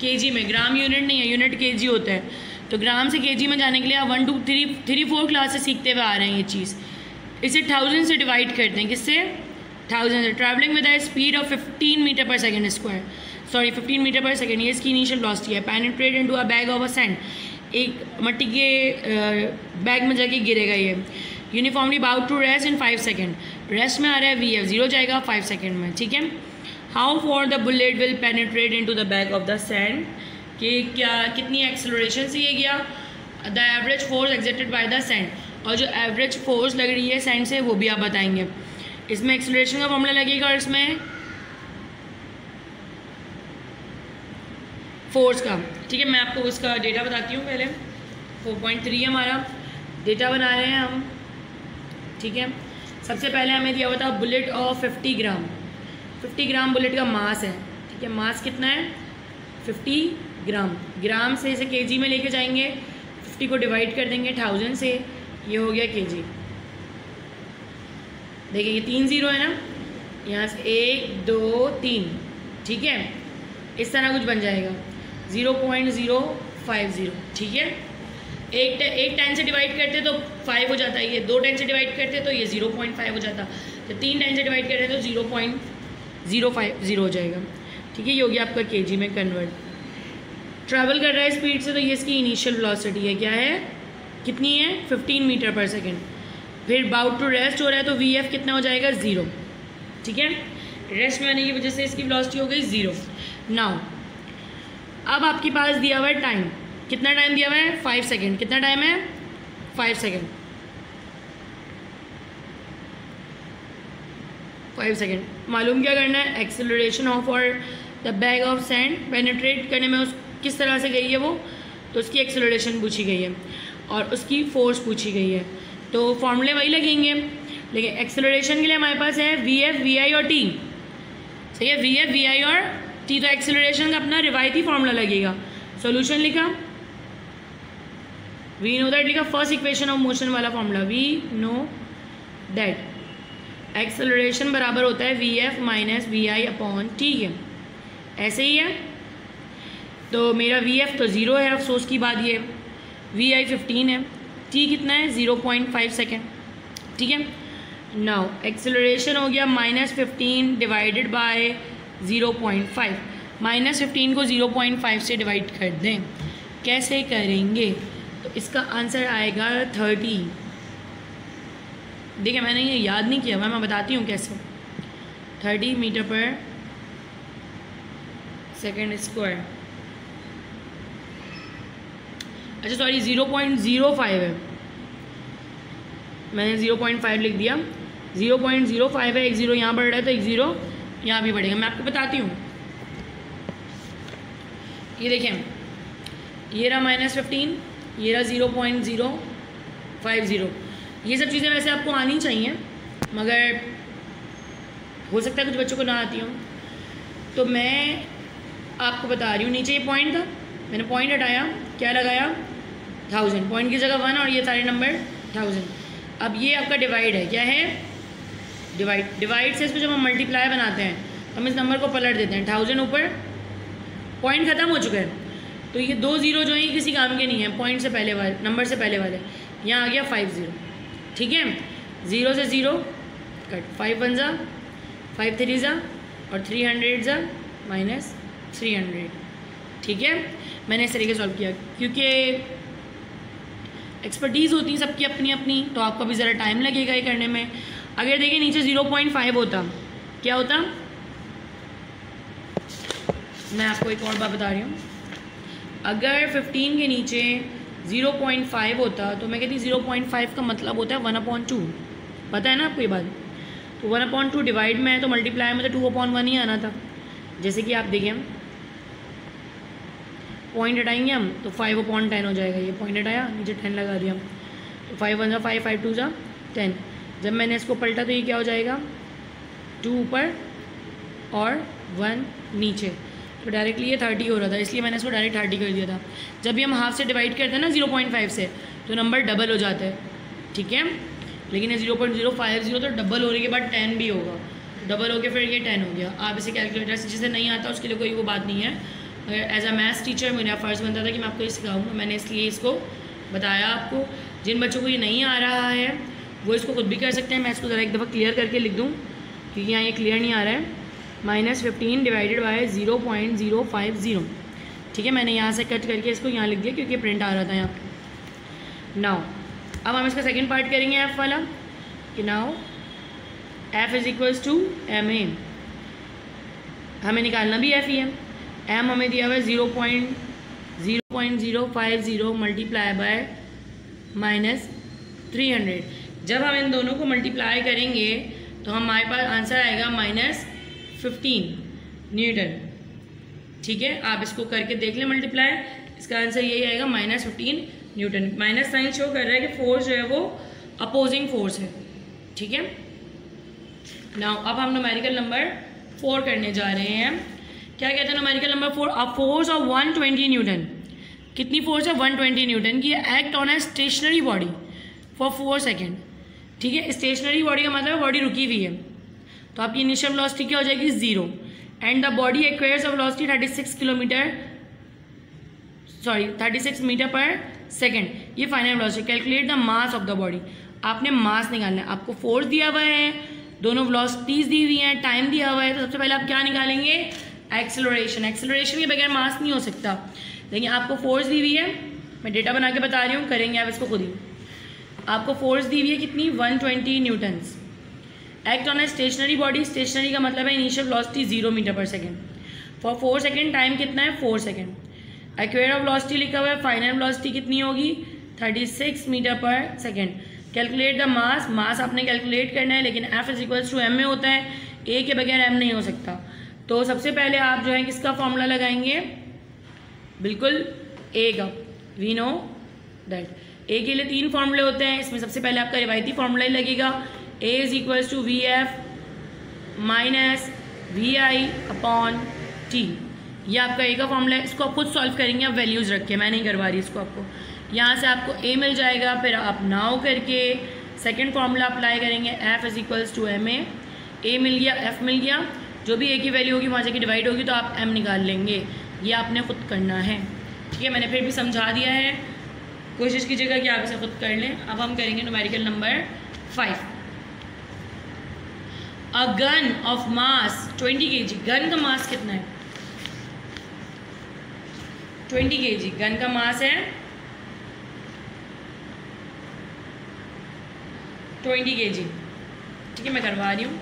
केजी में। ग्राम यूनिट नहीं है, यूनिट केजी होता है। तो ग्राम से केजी में जाने के लिए आप 1 2 3 4 क्लास से सीखते हुए आ रहे हैं ये चीज़। इसे 1000 से डिवाइड करते हैं, किससे, 1000 से। Travelling with the speed of 15 metre पर सेकेंड स्क्वायर, सॉरी 15 मीटर पर सेकेंड, ये इसकी इनिशियल वेलोसिटी है। Penetrate into a bag of a sand, एक मट्टी के बैग में जाके गिरेगा ये। Uniformly about to rest in 5 second, rest में आ रहा है VF, 0 जाएगा 5 सेकेंड में। ठीक है, how for the bullet will penetrate into the bag of the sand, कि क्या कितनी एक्सेलरेशन से ये गया, the average force exerted by the sand, और जो एवरेज फोर्स लग रही है सैंड से वो भी आप बताएंगे। इसमें एक्सेलरेशन का फॉर्मूला लगेगा और इसमें फोर्स का। ठीक है, मैं आपको उसका डेटा बताती हूँ पहले। 4.3 हमारा डेटा बना रहे हैं हम। ठीक है, सबसे पहले हमें दिया हुआ था bullet of 50 gram. 50 gram bullet का मास है। ठीक है, मास कितना है, 50 ग्राम। ग्राम से इसे केजी में लेके जाएंगे, 50 को डिवाइड कर देंगे 1000 से, ये हो गया केजी। देखिए ये 3 0 है ना, यहाँ से 1 2 3, ठीक है, इस तरह कुछ बन जाएगा 0.050। ठीक है, एक 10 से डिवाइड करते तो 5 हो जाता है, ये 2 10 से डिवाइड करते तो ये 0.5 हो जाता, तो 3 10 से डिवाइड करते तो 0.050 हो जाएगा। ठीक है, ये हो गया आपका केजी में कन्वर्ट। ट्रैवल कर रहा है स्पीड से, तो ये इसकी इनिशियल वेलोसिटी है, क्या है, कितनी है, 15 मीटर पर सेकेंड। फिर बाउट टू रेस्ट हो रहा है तो VF कितना हो जाएगा, 0। ठीक है, रेस्ट में आने की वजह से इसकी वेलोसिटी हो गई 0। नाउ अब आपके पास दिया हुआ है टाइम, कितना टाइम दिया हुआ है, 5 सेकेंड। कितना टाइम है, 5 सेकेंड। 5 सेकेंड मालूम क्या करना है, एक्सेलरेशन ऑफ और the bag of sand penetrate करने में उस किस तरह से गई है वो, तो उसकी एक्सेलरेशन पूछी गई है और उसकी फोर्स पूछी गई है, तो फॉर्मूले वही लगेंगे। लेकिन एक्सेलरेशन के लिए हमारे पास है VF VI और T। सही है, VF VI और T, तो एक्सेलरेशन का अपना रिवायती फार्मूला लगेगा। सॉल्यूशन लिखा, वी नो दैट लिखा, फर्स्ट इक्वेशन ऑफ मोशन वाला formula, we know that acceleration बराबर होता है VF minus VI upon T है, ऐसे ही है। तो मेरा VF तो 0 है, अफसोस की बात ये, VI 15 है, T कितना है, 0.5 सेकेंड। ठीक है, नाउ एक्सेलरेशन हो गया -15 डिवाइडेड बाय 0.5। -15 को 0.5 से डिवाइड कर दें, कैसे करेंगे, तो इसका आंसर आएगा 30। देखिए मैंने ये याद नहीं किया हुआ, मैं बताती हूँ कैसे। 30 मीटर पर सेकेंड स्क्वायर, अच्छा सॉरी 0.05 है, मैंने 0.5 लिख दिया, 0.05 है। एक 0 यहाँ बढ़ रहा है तो एक 0 यहाँ भी बढ़ेगा। मैं आपको बताती हूँ, ये देखें, ये रहा -15, ये रहा 0.050। ये सब चीज़ें वैसे आपको आनी चाहिए, मगर हो सकता है कुछ बच्चों को ना आती हों, तो मैं आपको बता रही हूँ। नीचे ये पॉइंट था, मैंने पॉइंट हटाया, क्या लगाया, 1000, पॉइंट की जगह 1 और ये सारे नंबर 1000। अब ये आपका डिवाइड है, क्या है, डिवाइड से इस पर जब हम मल्टीप्लाई बनाते हैं हम इस नंबर को पलट देते हैं, 1000 ऊपर, पॉइंट ख़त्म हो चुका है, तो ये 2 0 जो है किसी काम के नहीं है, पॉइंट से पहले वाले, नंबर से पहले वाले, यहाँ आ गया 5 0। ठीक है, 0 से 0 कट, 5 1 जा, 5 3 जा और 300 जा -300। ठीक है, मैंने इस तरीके से सॉल्व किया, क्योंकि एक्सपर्टीज़ होती है सबकी अपनी अपनी, तो आपको भी ज़रा टाइम लगेगा ये करने में। अगर देखिए नीचे 0.5 होता, क्या होता, मैं आपको एक और बात बता रही हूँ, अगर 15 के नीचे 0.5 होता तो मैं कहती 0.5 का मतलब होता है 1/2, पता है ना आपको ये बात। तो 1/2 डिवाइड में है तो मल्टीप्लाई में तो 2/1 ही आना था। जैसे कि आप देखें पॉइंट हटाएंगे हम तो 5/10 हो जाएगा, ये पॉइंट हटाया नीचे 10 लगा दिया, तो 5 1 5 5 2 10। जब मैंने इसको पलटा तो ये क्या हो जाएगा 2 ऊपर और 1 नीचे, तो डायरेक्टली ये 30 हो रहा था, इसलिए मैंने इसको डायरेक्ट 30 कर दिया था। जब भी हम हाफ से डिवाइड करते हैं ना 0.5 से तो नंबर डबल हो जाता है, ठीक है। लेकिन ये 0.050 तो डबल होने के बाद 10 भी होगा, डबल हो के फिर ये 10 हो गया। आप इसे कैलकुलेटर से जिसे नहीं आता उसके लिए कोई वो बात नहीं है, मगर एज अ मैथ्स टीचर मेरा फ़र्ज़ बनता था कि मैं आपको ये सिखाऊंगा, मैंने इसलिए इसको बताया आपको। जिन बच्चों को ये नहीं आ रहा है वो इसको खुद भी कर सकते हैं। मैं इसको ज़रा एक दफ़ा क्लियर करके लिख दूँ क्योंकि यहाँ ये क्लियर नहीं आ रहा है। -15 डिवाइडेड बाय 0.050, ठीक है। मैंने यहाँ से कट करके इसको यहाँ लिख दिया क्योंकि प्रिंट आ रहा था यहाँ। नाउ अब हम इसका सेकंड पार्ट करेंगे एफ़ वाला कि now F is equals to M A, हमें निकालना भी एफ़ ही है। एम हमें दिया हुआ है 0.050 मल्टीप्लाई बाय -300। जब हम इन दोनों को मल्टीप्लाई करेंगे तो हमारे पास आंसर आएगा -15 न्यूटन, ठीक है। आप इसको करके देख लें मल्टीप्लाई, इसका आंसर यही आएगा -15 न्यूटन। माइनस साइन शो कर रहा है कि फोर्स जो है वो अपोजिंग फोर्स है, ठीक है। नाउ अब हम न्यूमेरिकल नंबर 4 करने जा रहे हैं। क्या कहते हैं numerical number 4? A force of 120 Newton. कितनी फोर्स है? 120 न्यूटन की। Act on a stationary body for 4 second, ठीक है। स्टेशनरी बॉडी का मतलब बॉडी रुकी हुई है, तो आपकी इनिशियल वेलोसिटी क्या हो जाएगी 0 and the body acquires a velocity 36 metre पर सेकेंड। ये final velocity. Calculate the mass of the body. आपने मास निकालना है, आपको फोर्स दिया हुआ है, दोनों वेलोसिटीज दी हुई हैं, टाइम दिया हुआ है, तो सबसे पहले आप क्या निकालेंगे? एक्सेलरेशन। एक्सेलरेशन के बगैर मास नहीं हो सकता, लेकिन आपको फोर्स दी हुई है, मैं डेटा बना के बता रही हूँ, करेंगे आप इसको खुद ही। आपको फोर्स दी हुई है कितनी? 120 newtons. Act on a stationary body. Stationary का मतलब है इनिशियल वेलोसिटी 0 मीटर पर सेकेंड फॉर 4 सेकेंड। टाइम कितना है? 4 सेकेंड। एक्वायर ऑफ वेलोसिटी लिखा हुआ है, फाइनल वेलोसिटी कितनी होगी? 36 मीटर पर second. Calculate the mass. Mass आपने कैलकुलेट करना है, लेकिन F is equals to m में होता है, ए के बगैर एम नहीं हो सकता। तो सबसे पहले आप जो है किसका फॉर्मूला लगाएंगे? बिल्कुल ए का। वी नो दैट ए के लिए 3 फार्मूले होते हैं, इसमें सबसे पहले आपका रिवायती फार्मूला ही लगेगा। A is equals to v f minus v i upon t. ये आपका ए का फॉर्मूला है, इसको आप खुद सॉल्व करेंगे, आप वैल्यूज़ रख के, मैं नहीं करवा रही इसको आपको। यहाँ से आपको ए मिल जाएगा, फिर आप नाउ करके सेकंड फार्मूला अप्लाई करेंगे, F is equals to M a मिल गया, एफ मिल गया, जो भी ए की वैल्यू होगी वहाँ से डिवाइड होगी तो आप एम निकाल लेंगे। ये आपने खुद करना है, ठीक है। मैंने फिर भी समझा दिया है, कोशिश कीजिएगा कि आप इसे खुद कर लें। अब हम करेंगे numerical number 5। A gun of mass 20 kg। Gun का मास कितना है? 20 kg गन का मास है 20 kg, ठीक है। मैं करवा रही हूँ,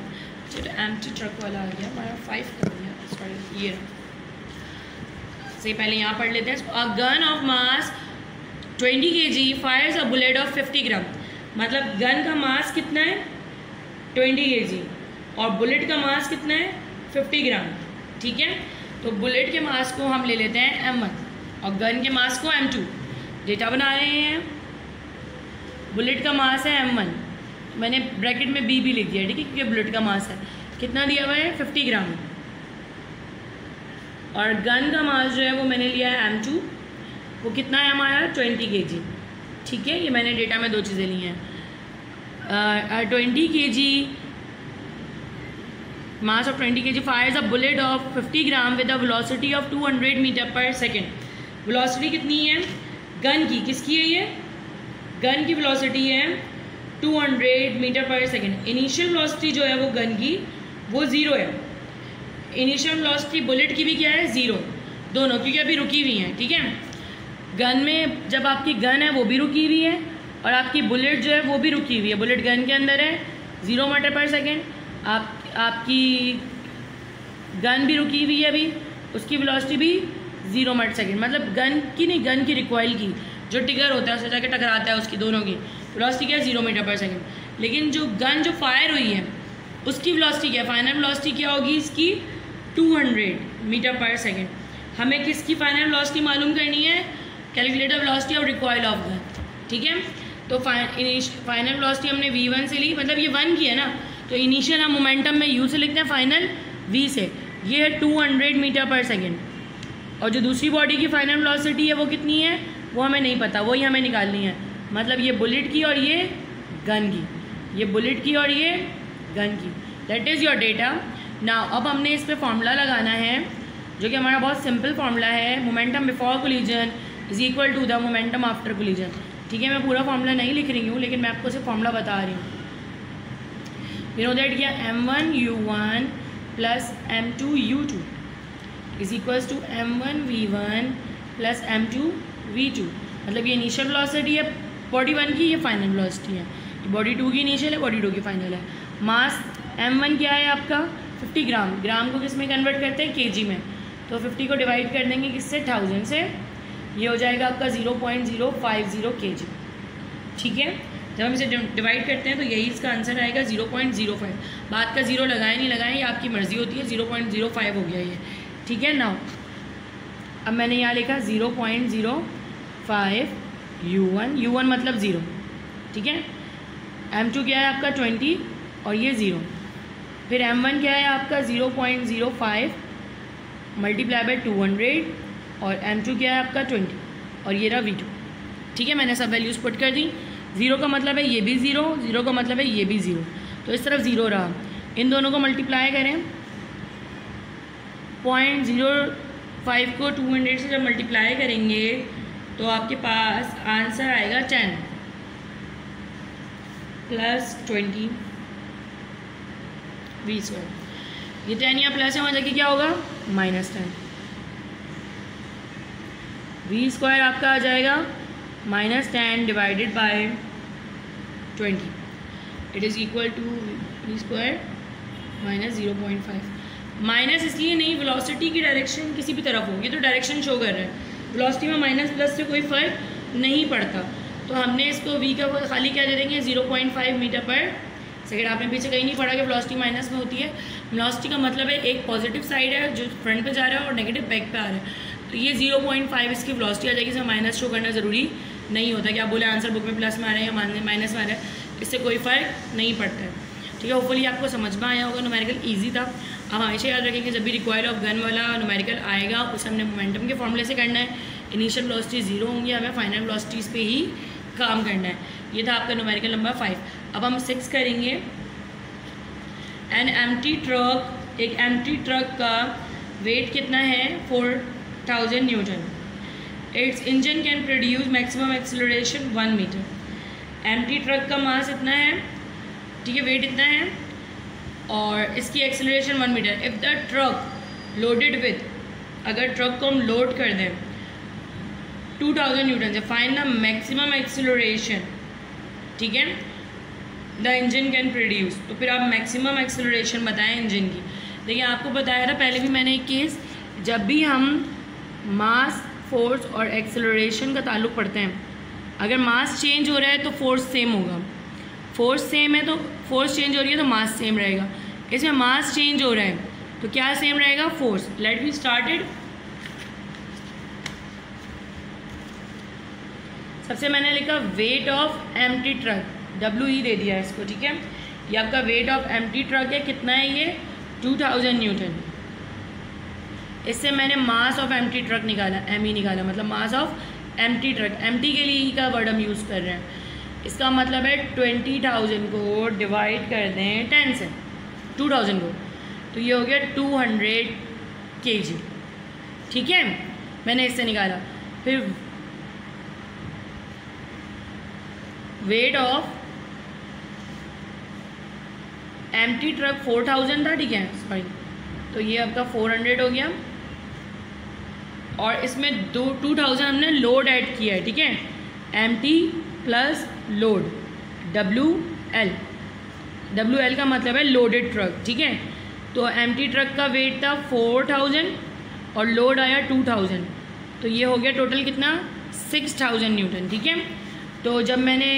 चलो एम्प्टी ट्रक वाला आ गया, हमारा 5 कर दिया, सॉरी ये से पहले यहाँ पढ़ लेते हैं। A gun of mass 20 kg fires a bullet of 50 ग्राम। मतलब गन का मास कितना है? 20 kg और बुलेट का मास कितना है? 50 ग्राम, ठीक है। तो बुलेट के मास को हम ले लेते हैं m1 और गन के मास को m2। डेटा बना रहे हैं, बुलेट का मास है m1, मैंने ब्रैकेट में b भी लिख दिया, ठीक है, क्योंकि बुलेट का मास है। कितना दिया हुआ है? 50 ग्राम। और गन का मास जो है वो मैंने लिया है m2, वो कितना है हमारा? 20 kg, ठीक है। ये मैंने डेटा में 2 चीज़ें ली हैं। 20 kg mass of 20 kg fires a bullet of 50 gram with a velocity of 200 metre पर सेकेंड। वेलोसिटी कितनी है गन की? किसकी है ये? गन की वेलोसिटी है 200 मीटर पर सेकेंड। इनिशियल वेलोसिटी जो है वो गन की वो 0 है। इनिशियल वेलोसिटी बुलेट की भी क्या है? 0, दोनों, क्योंकि अभी रुकी हुई हैं, ठीक है। गन में जब आपकी गन है वो भी रुकी हुई है और आपकी बुलेट जो है वो भी रुकी हुई है। बुलेट गन के अंदर है 0 मीटर पर सेकेंड, आपकी गन भी रुकी हुई है अभी, उसकी वेलोसिटी भी 0 मीटर सेकेंड, मतलब गन की नहीं, गन की रिकॉइल की जो ट्रिगर होता है उससे जाके टकराता है उसकी दोनों की वेलोसिटी क्या है 0 मीटर पर सेकेंड। लेकिन जो गन जो फायर हुई है उसकी वेलोसिटी क्या है, फाइनल वेलोसिटी क्या होगी इसकी 200 मीटर पर सेकेंड। हमें किसकी फाइनल वेलोसिटी मालूम करनी है, calculator velocity of recoil of gun, ठीक है। तो फाइनल वेलोसिटी हमने v1 से ली, मतलब ये 1 की है ना, तो इनिशियल हम मोमेंटम में u से लिखते हैं, फाइनल v से। ये है 200 मीटर पर सेकेंड। और जो दूसरी बॉडी की फाइनल वेलोसिटी है वो कितनी है वो हमें नहीं पता, वही हमें निकालनी है। मतलब ये बुलेट की और ये गन की, ये बुलेट की और ये गन की। That is your data. Now अब हमने इस पर फॉर्मूला लगाना है जो कि हमारा बहुत सिंपल फार्मूला है, momentum before collision is equal to the momentum after collision. ठीक है, मैं पूरा फार्मूला नहीं लिख रही हूँ लेकिन मैं आपको सिर्फ फार्मूला बता रही हूँ। यू नो दैट क्या m1u1 plus m2u2 is equals to m1v1 plus m2v2। मतलब ये इनिशियल वेलोसिटी है बॉडी 1 की, ये फाइनल वेलोसिटी है। बॉडी 2 की इनिशियल है, बॉडी 2 की फाइनल है। मास m1 क्या है आपका 50 ग्राम, ग्राम को किस में कन्वर्ट करते हैं kg में, तो 50 को डिवाइड कर देंगे किससे 1000 से, ये हो जाएगा आपका 0.050 kg। ठीक है, जब हम इसे डिवाइड करते हैं तो यही इसका आंसर आएगा 0.05। बात का 0 लगाएं नहीं लगाएं ये आपकी मर्ज़ी होती है, 0.05 हो गया ये। ठीक है, नाउ अब मैंने यहाँ लिखा 0.05 u1 मतलब 0। ठीक है, m2 क्या है आपका 20 और ये 0, फिर m1 क्या है आपका 0.05 मल्टीप्लाई बाय 200 और m2 क्या है आपका 20 और ये रहा v2। ठीक है, मैंने सब वैल्यूज़ पुट कर दी। 0 का मतलब है ये भी 0, 0 का मतलब है ये भी 0, तो इस तरफ 0 रहा। इन दोनों को मल्टीप्लाई करें, 0.05 को 200 से जब मल्टीप्लाई करेंगे तो आपके पास आंसर आएगा 10 प्लस 20 v²। ये 10 या प्लस है वहाँ जाके क्या होगा -10। v² आपका आ जाएगा -10 divided by 20, it is equal to v² -0.5। Minus इसलिए नहीं, वेलोसिटी की डायरेक्शन किसी भी तरफ होगी तो डायरेक्शन शो कर रहा है, वेलोसिटी में माइनस प्लस से कोई फ़र्क नहीं पड़ता। तो हमने इसको v का खाली क्या दे देंगे 0.5 मीटर पर सेकेंड। आपने पीछे कहीं नहीं पढ़ा कि वेलोसिटी माइनस में होती है। वेलोसिटी का मतलब है एक पॉजिटिव साइड है जो फ्रंट पे जा रहा है और नेगेटिव बैक पे आ रहा है, तो ये 0.5 इसकी वेलोसिटी आ जाएगी। इसमें माइनस शो करना ज़रूरी नहीं होता कि आप बोले आंसर बुक में प्लस में आ रहा है या माइनस में आ रहा है, इससे कोई फ़र्क नहीं पड़ता है। ठीक है, होपफुली आपको समझ में आया होगा। न्यूमेरिकल ईजी था। आप हमेशा याद रखें कि जब भी रिक्वायर ऑफ गन वाला न्यूमेरिकल आएगा उसे हमने मोमेंटम के फॉर्मूले से करना है। इनिशियल वेलोसिटी 0 होंगी, हमें फाइनल वेलोसिटीज़ पे ही काम करना है। ये था आपका न्यूमेरिकल नंबर 5। अब हम 6 करेंगे। एन एम्प्टी ट्रक, एक एम्प्टी ट्रक का वेट कितना है 4000 newton. Its engine can produce maximum acceleration 1 metre. Empty truck का मास इतना है, ठीक है, वेट इतना है और इसकी acceleration 1 metre. If the truck loaded with, अगर ट्रक को हम लोड कर दें 2000 न्यूटन से, फाइंड द मैक्सिमम एक्सेलरेशन, ठीक है, द इंजन कैन प्रोड्यूस। तो फिर आप मैक्सिमम एक्सेलरेशन बताएं इंजन की। देखिए आपको बताया था पहले भी मैंने एक केस, जब भी हम मास, फोर्स और एक्सेलरेशन का ताल्लुक़ पढ़ते हैं, अगर मास चेंज हो रहा है तो फोर्स सेम होगा, फोर्स सेम है तो फोर्स चेंज हो रही है तो मास सेम रहेगा। इसमें मास चेंज हो रहा है तो क्या सेम रहेगा, फोर्स। Let me started. सबसे मैंने लिखा weight of empty truck, WE दे दिया इसको, ठीक है। ये आपका वेट ऑफ एम्प्टी ट्रक है, कितना है ये 2000 न्यूटन। इससे मैंने मास ऑफ एम्प्टी ट्रक निकाला, ME निकाला, मतलब mass of empty truck. Empty के लिए का वर्ड हम यूज़ कर रहे हैं। इसका मतलब है 20,000 को डिवाइड कर दें 10 से, 2000 को, तो ये हो गया 200 kg। ठीक है, मैंने इससे निकाला। फिर वेट ऑफ एम्प्टी ट्रक 4000 था, ठीक है, सॉरी, तो ये आपका 400 हो गया और इसमें 2000 हमने लोड ऐड किया है, ठीक है, एम्प्टी प्लस लोड, WL का मतलब है लोडेड ट्रक, ठीक है। तो एम्प्टी ट्रक का वेट था 4000 और लोड आया 2000, तो ये हो गया टोटल कितना 6000 न्यूटन। ठीक है, तो जब मैंने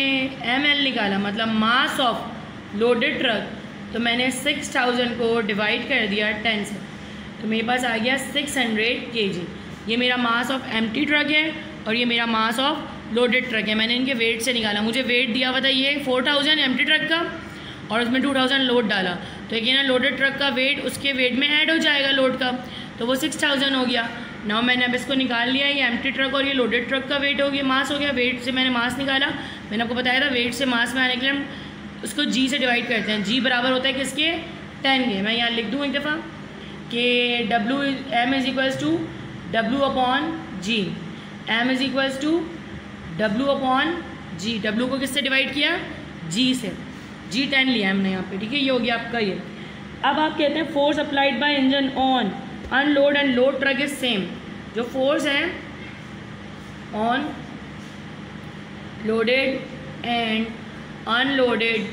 ML निकाला मतलब मास ऑफ लोडेड ट्रक, तो मैंने 6000 को डिवाइड कर दिया 10 से, तो मेरे पास आ गया 600 kg। ये मेरा मास ऑफ एम्प्टी ट्रक है और ये मेरा मास ऑफ लोडेड ट्रक है। मैंने इनके वेट से निकाला, मुझे वेट दिया हुआ था ये 4000 एम्प्टी ट्रक का और उसमें 2000 लोड डाला, तो एक ना लोडेड ट्रक का वेट उसके वेट में ऐड हो जाएगा लोड का, तो वो 6000 हो गया। नाउ मैंने अब इसको निकाल लिया, ये एम्प्टी ट्रक और ये लोडेड ट्रक का वेट हो गया, मास हो गया। वेट से मैंने मास निकाला, मैंने आपको बताया था वेट से मास में आने के लिए हम उसको G से डिवाइड करते हैं। G बराबर होता है किसके 10 के। मैं यहाँ लिख दूँ एक दफ़ा कि M is equals to W upon G, M is equals to W upon G। W को किससे डिवाइड किया G से, G 10 लिया हमने यहाँ पे। ठीक है, ये हो गया आपका ये। अब आप कहते हैं force applied by engine on unload and load truck is same. जो फोर्स है on loaded and unloaded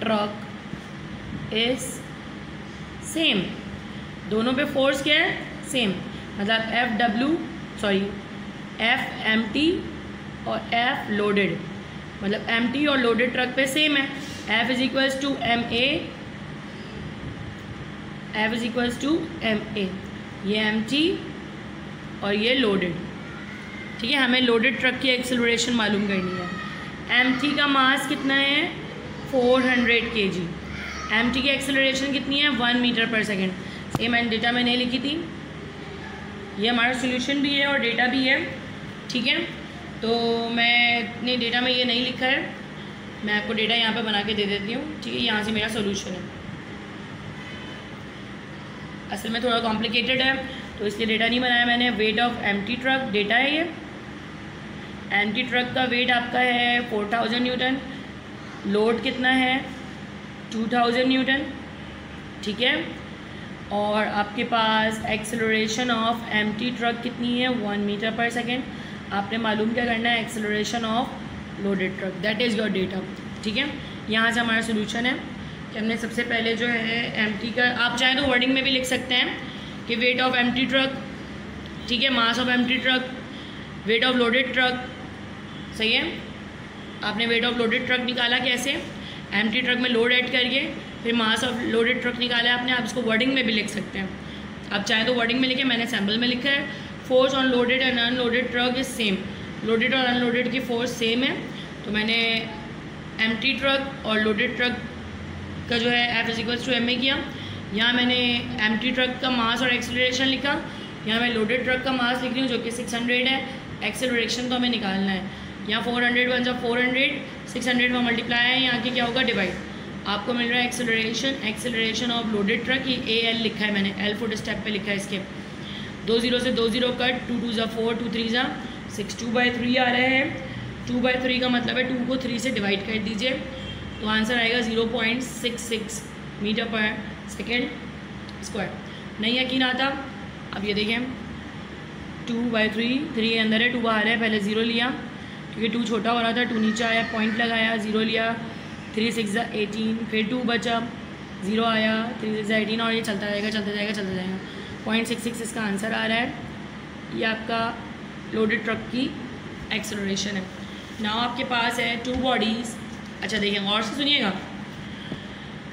truck is same, दोनों पे फोर्स क्या है सेम, मतलब F एम्प्टी और F लोडेड, मतलब एम्प्टी और लोडेड ट्रक पे सेम है। F is equals to MA, F is equals to MA, ये एम्प्टी और ये लोडेड। ठीक है, हमें लोडेड ट्रक की एक्सेलरेशन मालूम करनी है। एम्प्टी का मास कितना है 400 kg, एम्प्टी की एक्सेलरेशन कितनी है 1 मीटर पर सेकेंड। ये मैंने डेटा में नहीं लिखी थी, ये हमारा सोल्यूशन भी है और डेटा भी है। ठीक है, तो मैंने डेटा में ये नहीं लिखा है, मैं आपको डेटा यहाँ पे बना के दे देती हूँ। ठीक है, यहाँ से मेरा सोल्यूशन है, असल में थोड़ा कॉम्प्लिकेटेड है तो इसलिए डेटा नहीं बनाया मैंने। Weight of empty truck data है ये। एम्प्टी ट्रक का वेट आपका है 4000 न्यूटन, लोड कितना है 2000 न्यूटन। ठीक है, और आपके पास एक्सेलरेशन ऑफ एम्प्टी ट्रक कितनी है 1 मीटर पर सेकेंड। आपने मालूम क्या करना है acceleration of loaded truck, that is your data. ठीक है, यहाँ से हमारा सोल्यूशन है कि हमने सबसे पहले जो है एम्प्टी का, आप चाहें तो वर्डिंग में भी लिख सकते हैं कि वेट ऑफ एम्प्टी ट्रक, ठीक है, mass of empty truck, weight of loaded truck. सही है, आपने वेट ऑफ लोडेड ट्रक निकाला कैसे, एम्प्टी ट्रक में लोड ऐड करके, फिर मास ऑफ लोडेड ट्रक निकाला आपने। आप इसको वर्डिंग में भी लिख सकते हैं, आप चाहें तो वर्डिंग में लिखें, मैंने सैम्पल में लिखा है। Force on loaded and unloaded truck is same, loaded और अनलोडेड की फोर्स सेम है, तो मैंने एम्प्टी ट्रक और लोडेड ट्रक का जो है F is equals to MA किया। यहाँ मैंने एम्प्टी ट्रक का मास और एक्सेलरेशन लिखा, यहाँ मैं लोडेड ट्रक का मास लिख रही हूँ जो कि 600 है, एक्सेलरेशन तो हमें निकालना है। यहाँ 400 वन जब 400, 600 में मल्टीप्लाई है, यहाँ के क्या होगा डिवाइड, आपको मिल रहा है एक्सेलरेशन ऑफ लोडेड ट्रक। ये AL लिखा है मैंने, L फुट स्टेप पे लिखा है इसके। 2 0 से 2 0 कट, 2 2 4, 2 3 6, 2/3 आ रहे हैं। 2/3 का मतलब है 2 को 3 से डिवाइड कर दीजिए, तो आंसर आएगा 0.66 मीटर पर सेकेंड स्क्वायर। नहीं यकीन आता, अब ये देखें 2/3, 3 अंदर है 2 बाहर है, पहले 0 लिया क्योंकि 2 छोटा हो रहा था, 2 नीचे आया, पॉइंट लगाया, 0 लिया, 3 6 18, फिर 2 बचा, 0 आया, 3 6 18 और ये चलता जाएगा। 0.66 इसका आंसर आ रहा है। ये आपका लोडेड ट्रक की एक्सेलरेशन है। नाउ आपके पास है 2 बॉडीज़। अच्छा देखिए और से सुनिएगा,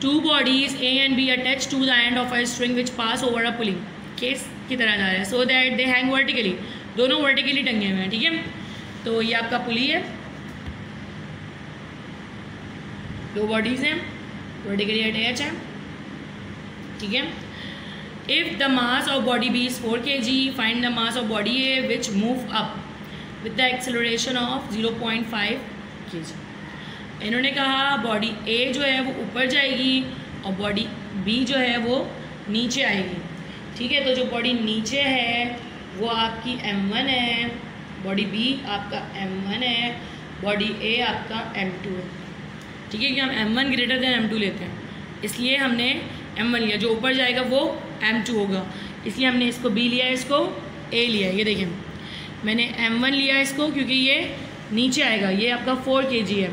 2 bodies A and B attach to the end of a string which pass over a pulling case की तरह जा रहा है, so that they hang vertically, दोनों वर्टिकली टंगे हुए हैं। ठीक है, तो ये आपका पुली है, 2 बॉडीज़ हैं, वर्टिकली अटैच है। ठीक है, if the mass of body B is 4 kg, find the mass of body A which move up with the acceleration of 0.5 kg। इन्होंने कहा बॉडी A जो है वो ऊपर जाएगी और बॉडी B जो है वो नीचे आएगी। ठीक है, तो जो बॉडी नीचे है वो आपकी M1 है, बॉडी B आपका M1 है, बॉडी A आपका M2 है। ठीक है, कि हम M1 ग्रेटर देन M2 लेते हैं, इसलिए हमने M1 लिया, जो ऊपर जाएगा वो M2 होगा, इसलिए हमने इसको B लिया, इसको A लिया। ये देखें मैंने M1 लिया इसको क्योंकि ये नीचे आएगा, ये आपका 4 kg है,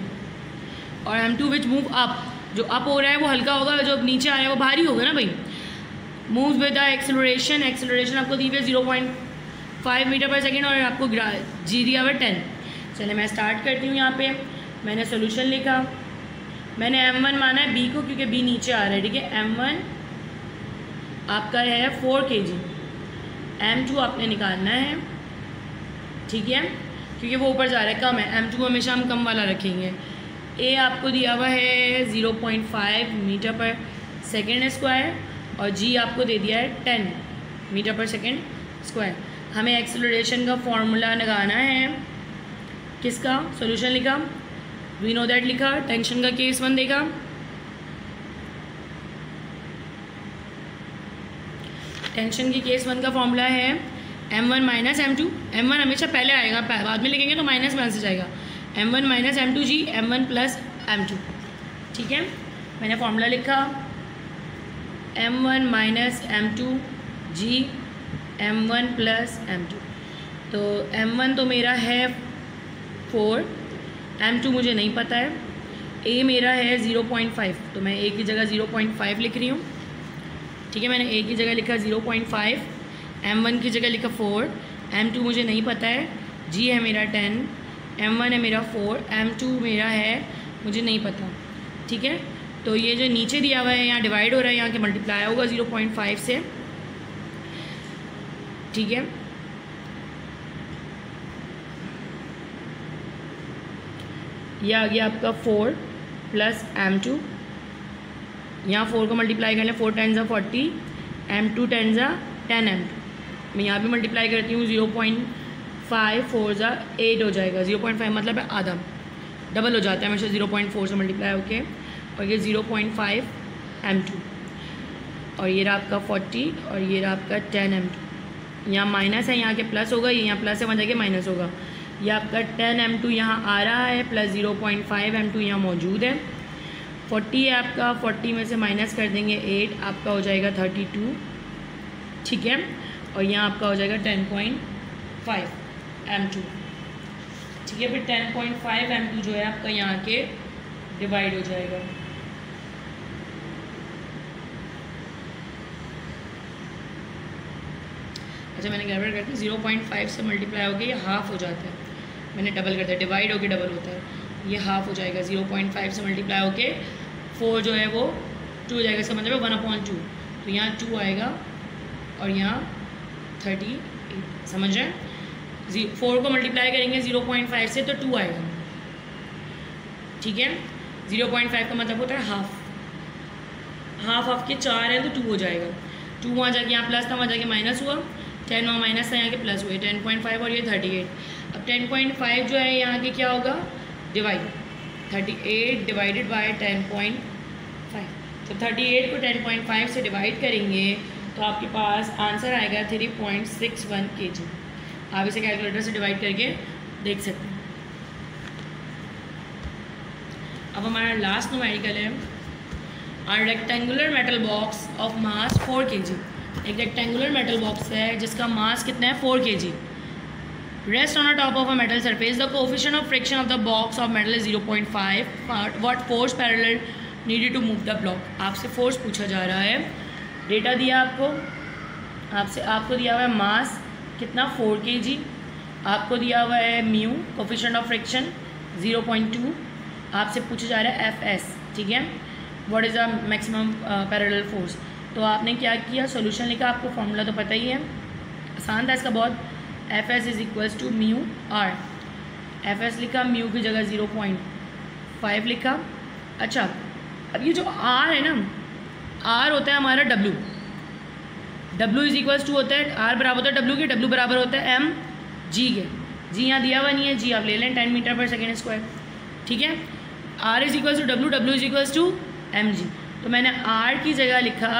और M2 विच मूव अप, जो अप हो रहा है वो हल्का होगा, जो नीचे आ रहा है वो भारी होगा ना भाई। Move with the acceleration, acceleration आपको दी हुई है 5 मीटर पर सेकेंड और आपको जी दिया हुआ 10। चलिए मैं स्टार्ट करती हूँ। यहाँ पे मैंने सोल्यूशन लिखा, मैंने m1 माना है b को क्योंकि b नीचे आ रहा है, ठीक है। m1 आपका है 4 kg, m2 आपने निकालना है, ठीक है, क्योंकि वो ऊपर जा रहा है, कम है, m2 को हमेशा हम कम वाला रखेंगे। a आपको दिया हुआ है 0.5 मीटर पर सेकेंड स्क्वायर और g आपको दे दिया है 10 मीटर पर सेकेंड स्क्वायर। हमें एक्सेलरेशन का फॉर्मूला लगाना है, किसका, सॉल्यूशन लिखा, वी नो दैट लिखा, टेंशन का केस 1 देखा, टेंशन की केस 1 का फॉर्मूला है m1 माइनस m2। m1 हमेशा पहले आएगा, बाद में लिखेंगे तो माइनस में आंसर जाएगा, m1 minus m2g m1 plus m2, ठीक है। मैंने फॉर्मूला लिखा m1 minus m2g m1 plus m2। तो m1 तो मेरा है 4, m2 मुझे नहीं पता है, a मेरा है 0.5, तो मैं a की जगह 0.5 लिख रही हूँ, ठीक है। मैंने a की जगह लिखा 0.5, m1 की जगह लिखा 4, m2 मुझे नहीं पता है, g है मेरा 10, m1 है मेरा 4, m2 मेरा है मुझे नहीं पता, ठीक है। तो ये जो नीचे दिया हुआ है यहाँ डिवाइड हो रहा है, यहाँ के मल्टीप्लाई होगा 0.5 से, ठीक है। यह आ गया आपका 4 प्लस m2, यहाँ 4 को मल्टीप्लाई कर लें, 4 10 40, m2 10 10 m2। मैं यहाँ भी मल्टीप्लाई करती हूँ, 0.5 4 8 हो जाएगा, 0.5 मतलब है आधा, डबल हो जाता है हमेशा 0.4 से मल्टीप्लाई होके, और ये 0.5 m2, और ये रहा आपका 40 और ये रहा आपका 10 m2। यहाँ माइनस है, यहाँ के प्लस होगा, ये यहाँ प्लस है, वहाँ जाके माइनस होगा। ये आपका 10 m2 यहाँ आ रहा है, प्लस 0.5 m2 यहाँ मौजूद है। 40 है आपका, 40 में से माइनस कर देंगे 8, आपका हो जाएगा 32, ठीक है। और यहाँ आपका हो जाएगा 10.5 m2, ठीक है। फिर 10.5 m2 जो है आपका यहाँ के डिवाइड हो जाएगा। अच्छा मैंने गड़बड़ करती, 0.5 से मल्टीप्लाई होकर ये हाफ हो जाता है, मैंने डबल कर दिया, डिवाइड होकर डबल होता है, ये हाफ हो जाएगा। 0.5 से मल्टीप्लाई होके 4 जो है वो 2 हो जाएगा, इसका मतलब 1/2, तो यहाँ 2 आएगा और यहाँ 38, समझ रहे हैं। 4 को मल्टीप्लाई करेंगे 0.5 से तो 2 आएगा, ठीक है। 0.5 का मतलब होता है हाफ, हाफ के 4 है तो 2 हो जाएगा, 2 वहाँ जाके यहाँ प्लस था, वहाँ जाके माइनस हुआ, 10 वहाँ माइनस था, यहाँ के प्लस हुए, 10.5 और ये 38। अब 10.5 जो है यहाँ के क्या होगा, डिवाइड, 38 डिवाइडेड बाय 10.5, तो 38 को 10.5 से डिवाइड करेंगे तो आपके पास आंसर आएगा 3.61 kg। आप इसे कैलकुलेटर से डिवाइड करके देख सकते हैं। अब हमारा लास्ट न्यूमेरिकल है, are rectangular metal box of mass 4 kg। एक रेक्टेंगुलर मेटल बॉक्स है जिसका मास कितना है 4 kg, rest on a top of a metal surface, the coefficient of friction of the box of metal is 0.5, what force parallel needed to move the block. आपसे force पूछा जा रहा है, data दिया आपको दिया हुआ है मास कितना 4 kg, आपको दिया हुआ है म्यू कोएफिशिएंट ऑफ फ्रिक्शन 0.2, आपसे पूछा जा रहा है Fs, ठीक है, what is the maximum parallel force. तो आपने क्या किया, सॉल्यूशन लिखा, आपको फॉर्मूला तो पता ही है, आसान था इसका बहुत। Fs is equals to mu R, Fs लिखा, म्यू की जगह 0.5 लिखा। अच्छा अब ये जो R है ना, R होता है हमारा W इज इक्वल्स टू होता है, R बराबर होता है W के, W बराबर होता है M G के, G यहाँ दिया हुआ नहीं है, G आप ले लें 10 मीटर पर सेकेंड स्क्वायर, ठीक है। R is equals to W is equals to mg, तो मैंने R की जगह लिखा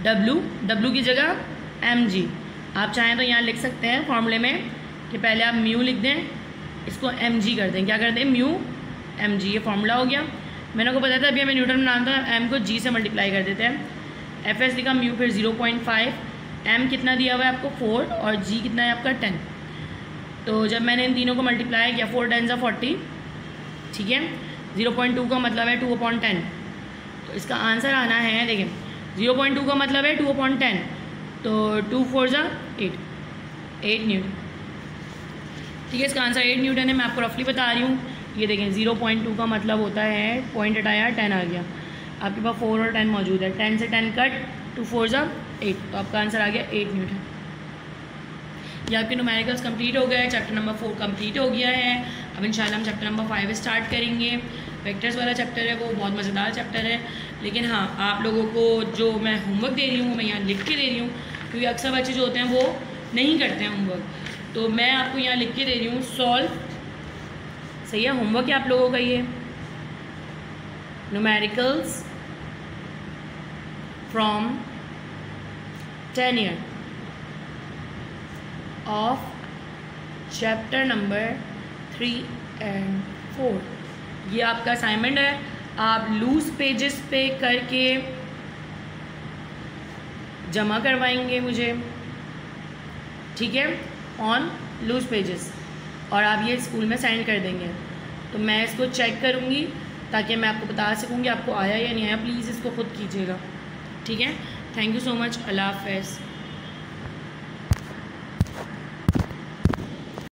W की जगह mg। आप चाहें तो यहाँ लिख सकते हैं फॉर्मूले में कि पहले आप म्यू लिख दें, इसको mg कर दें, क्या कर दें, म्यू mg, ये फार्मूला हो गया। मैंने को बताया था अभी हमें न्यूटन में नाम था, m को g से मल्टीप्लाई कर देते हैं। Fs लिखा, म्यू फिर 0.5, m कितना दिया हुआ है आपको 4 और g कितना है आपका 10। तो जब मैंने इन तीनों को मल्टीप्लाई किया 4 10 40, ठीक है, 0.2 का मतलब है 2/10, तो इसका आंसर आना है, देखिए 0.2 का मतलब है 2/10, तो 2 4 8, 8 न्यूटन। ठीक है, इसका आंसर 8 न्यूटन है। मैं आपको रफली बता रही हूँ। ये देखें 0.2 का मतलब होता है, पॉइंट हटाया 10 आ गया, आपके पास 4 और 10 मौजूद है, 10 से 10 कट, 2 4 ज़ा 8, तो आपका आंसर आ गया 8 न्यूटन। ये आपके न्यूमेरिकल्स कंप्लीट हो गए, चैप्टर नंबर 4 कंप्लीट हो गया है। अब इंशाल्लाह हम चैप्टर नंबर 5 स्टार्ट करेंगे। वेक्टर्स वाला चैप्टर है, वो बहुत मज़ेदार चैप्टर है, लेकिन हाँ आप लोगों को जो मैं होमवर्क दे रही हूँ मैं यहाँ लिख के दे रही हूँ, क्योंकि अक्सर बच्चे जो होते हैं वो नहीं करते हैं होमवर्क, तो मैं आपको यहाँ लिख के दे रही हूँ सॉल्व। सही है, होमवर्क है आप लोगों का ये, numericals from 10 year of chapter number 3 and 4। ये आपका असाइनमेंट है, आप लूज पेजेस पे करके जमा करवाएंगे मुझे, ठीक है, ऑन लूज पेजेस, और आप ये स्कूल में सेंड कर देंगे, तो मैं इसको चेक करूँगी ताकि मैं आपको बता सकूँगी आपको आया या नहीं आया। प्लीज़ इसको खुद कीजिएगा, ठीक है। थैंक यू सो मच, अल्लाह हाफ़िज़।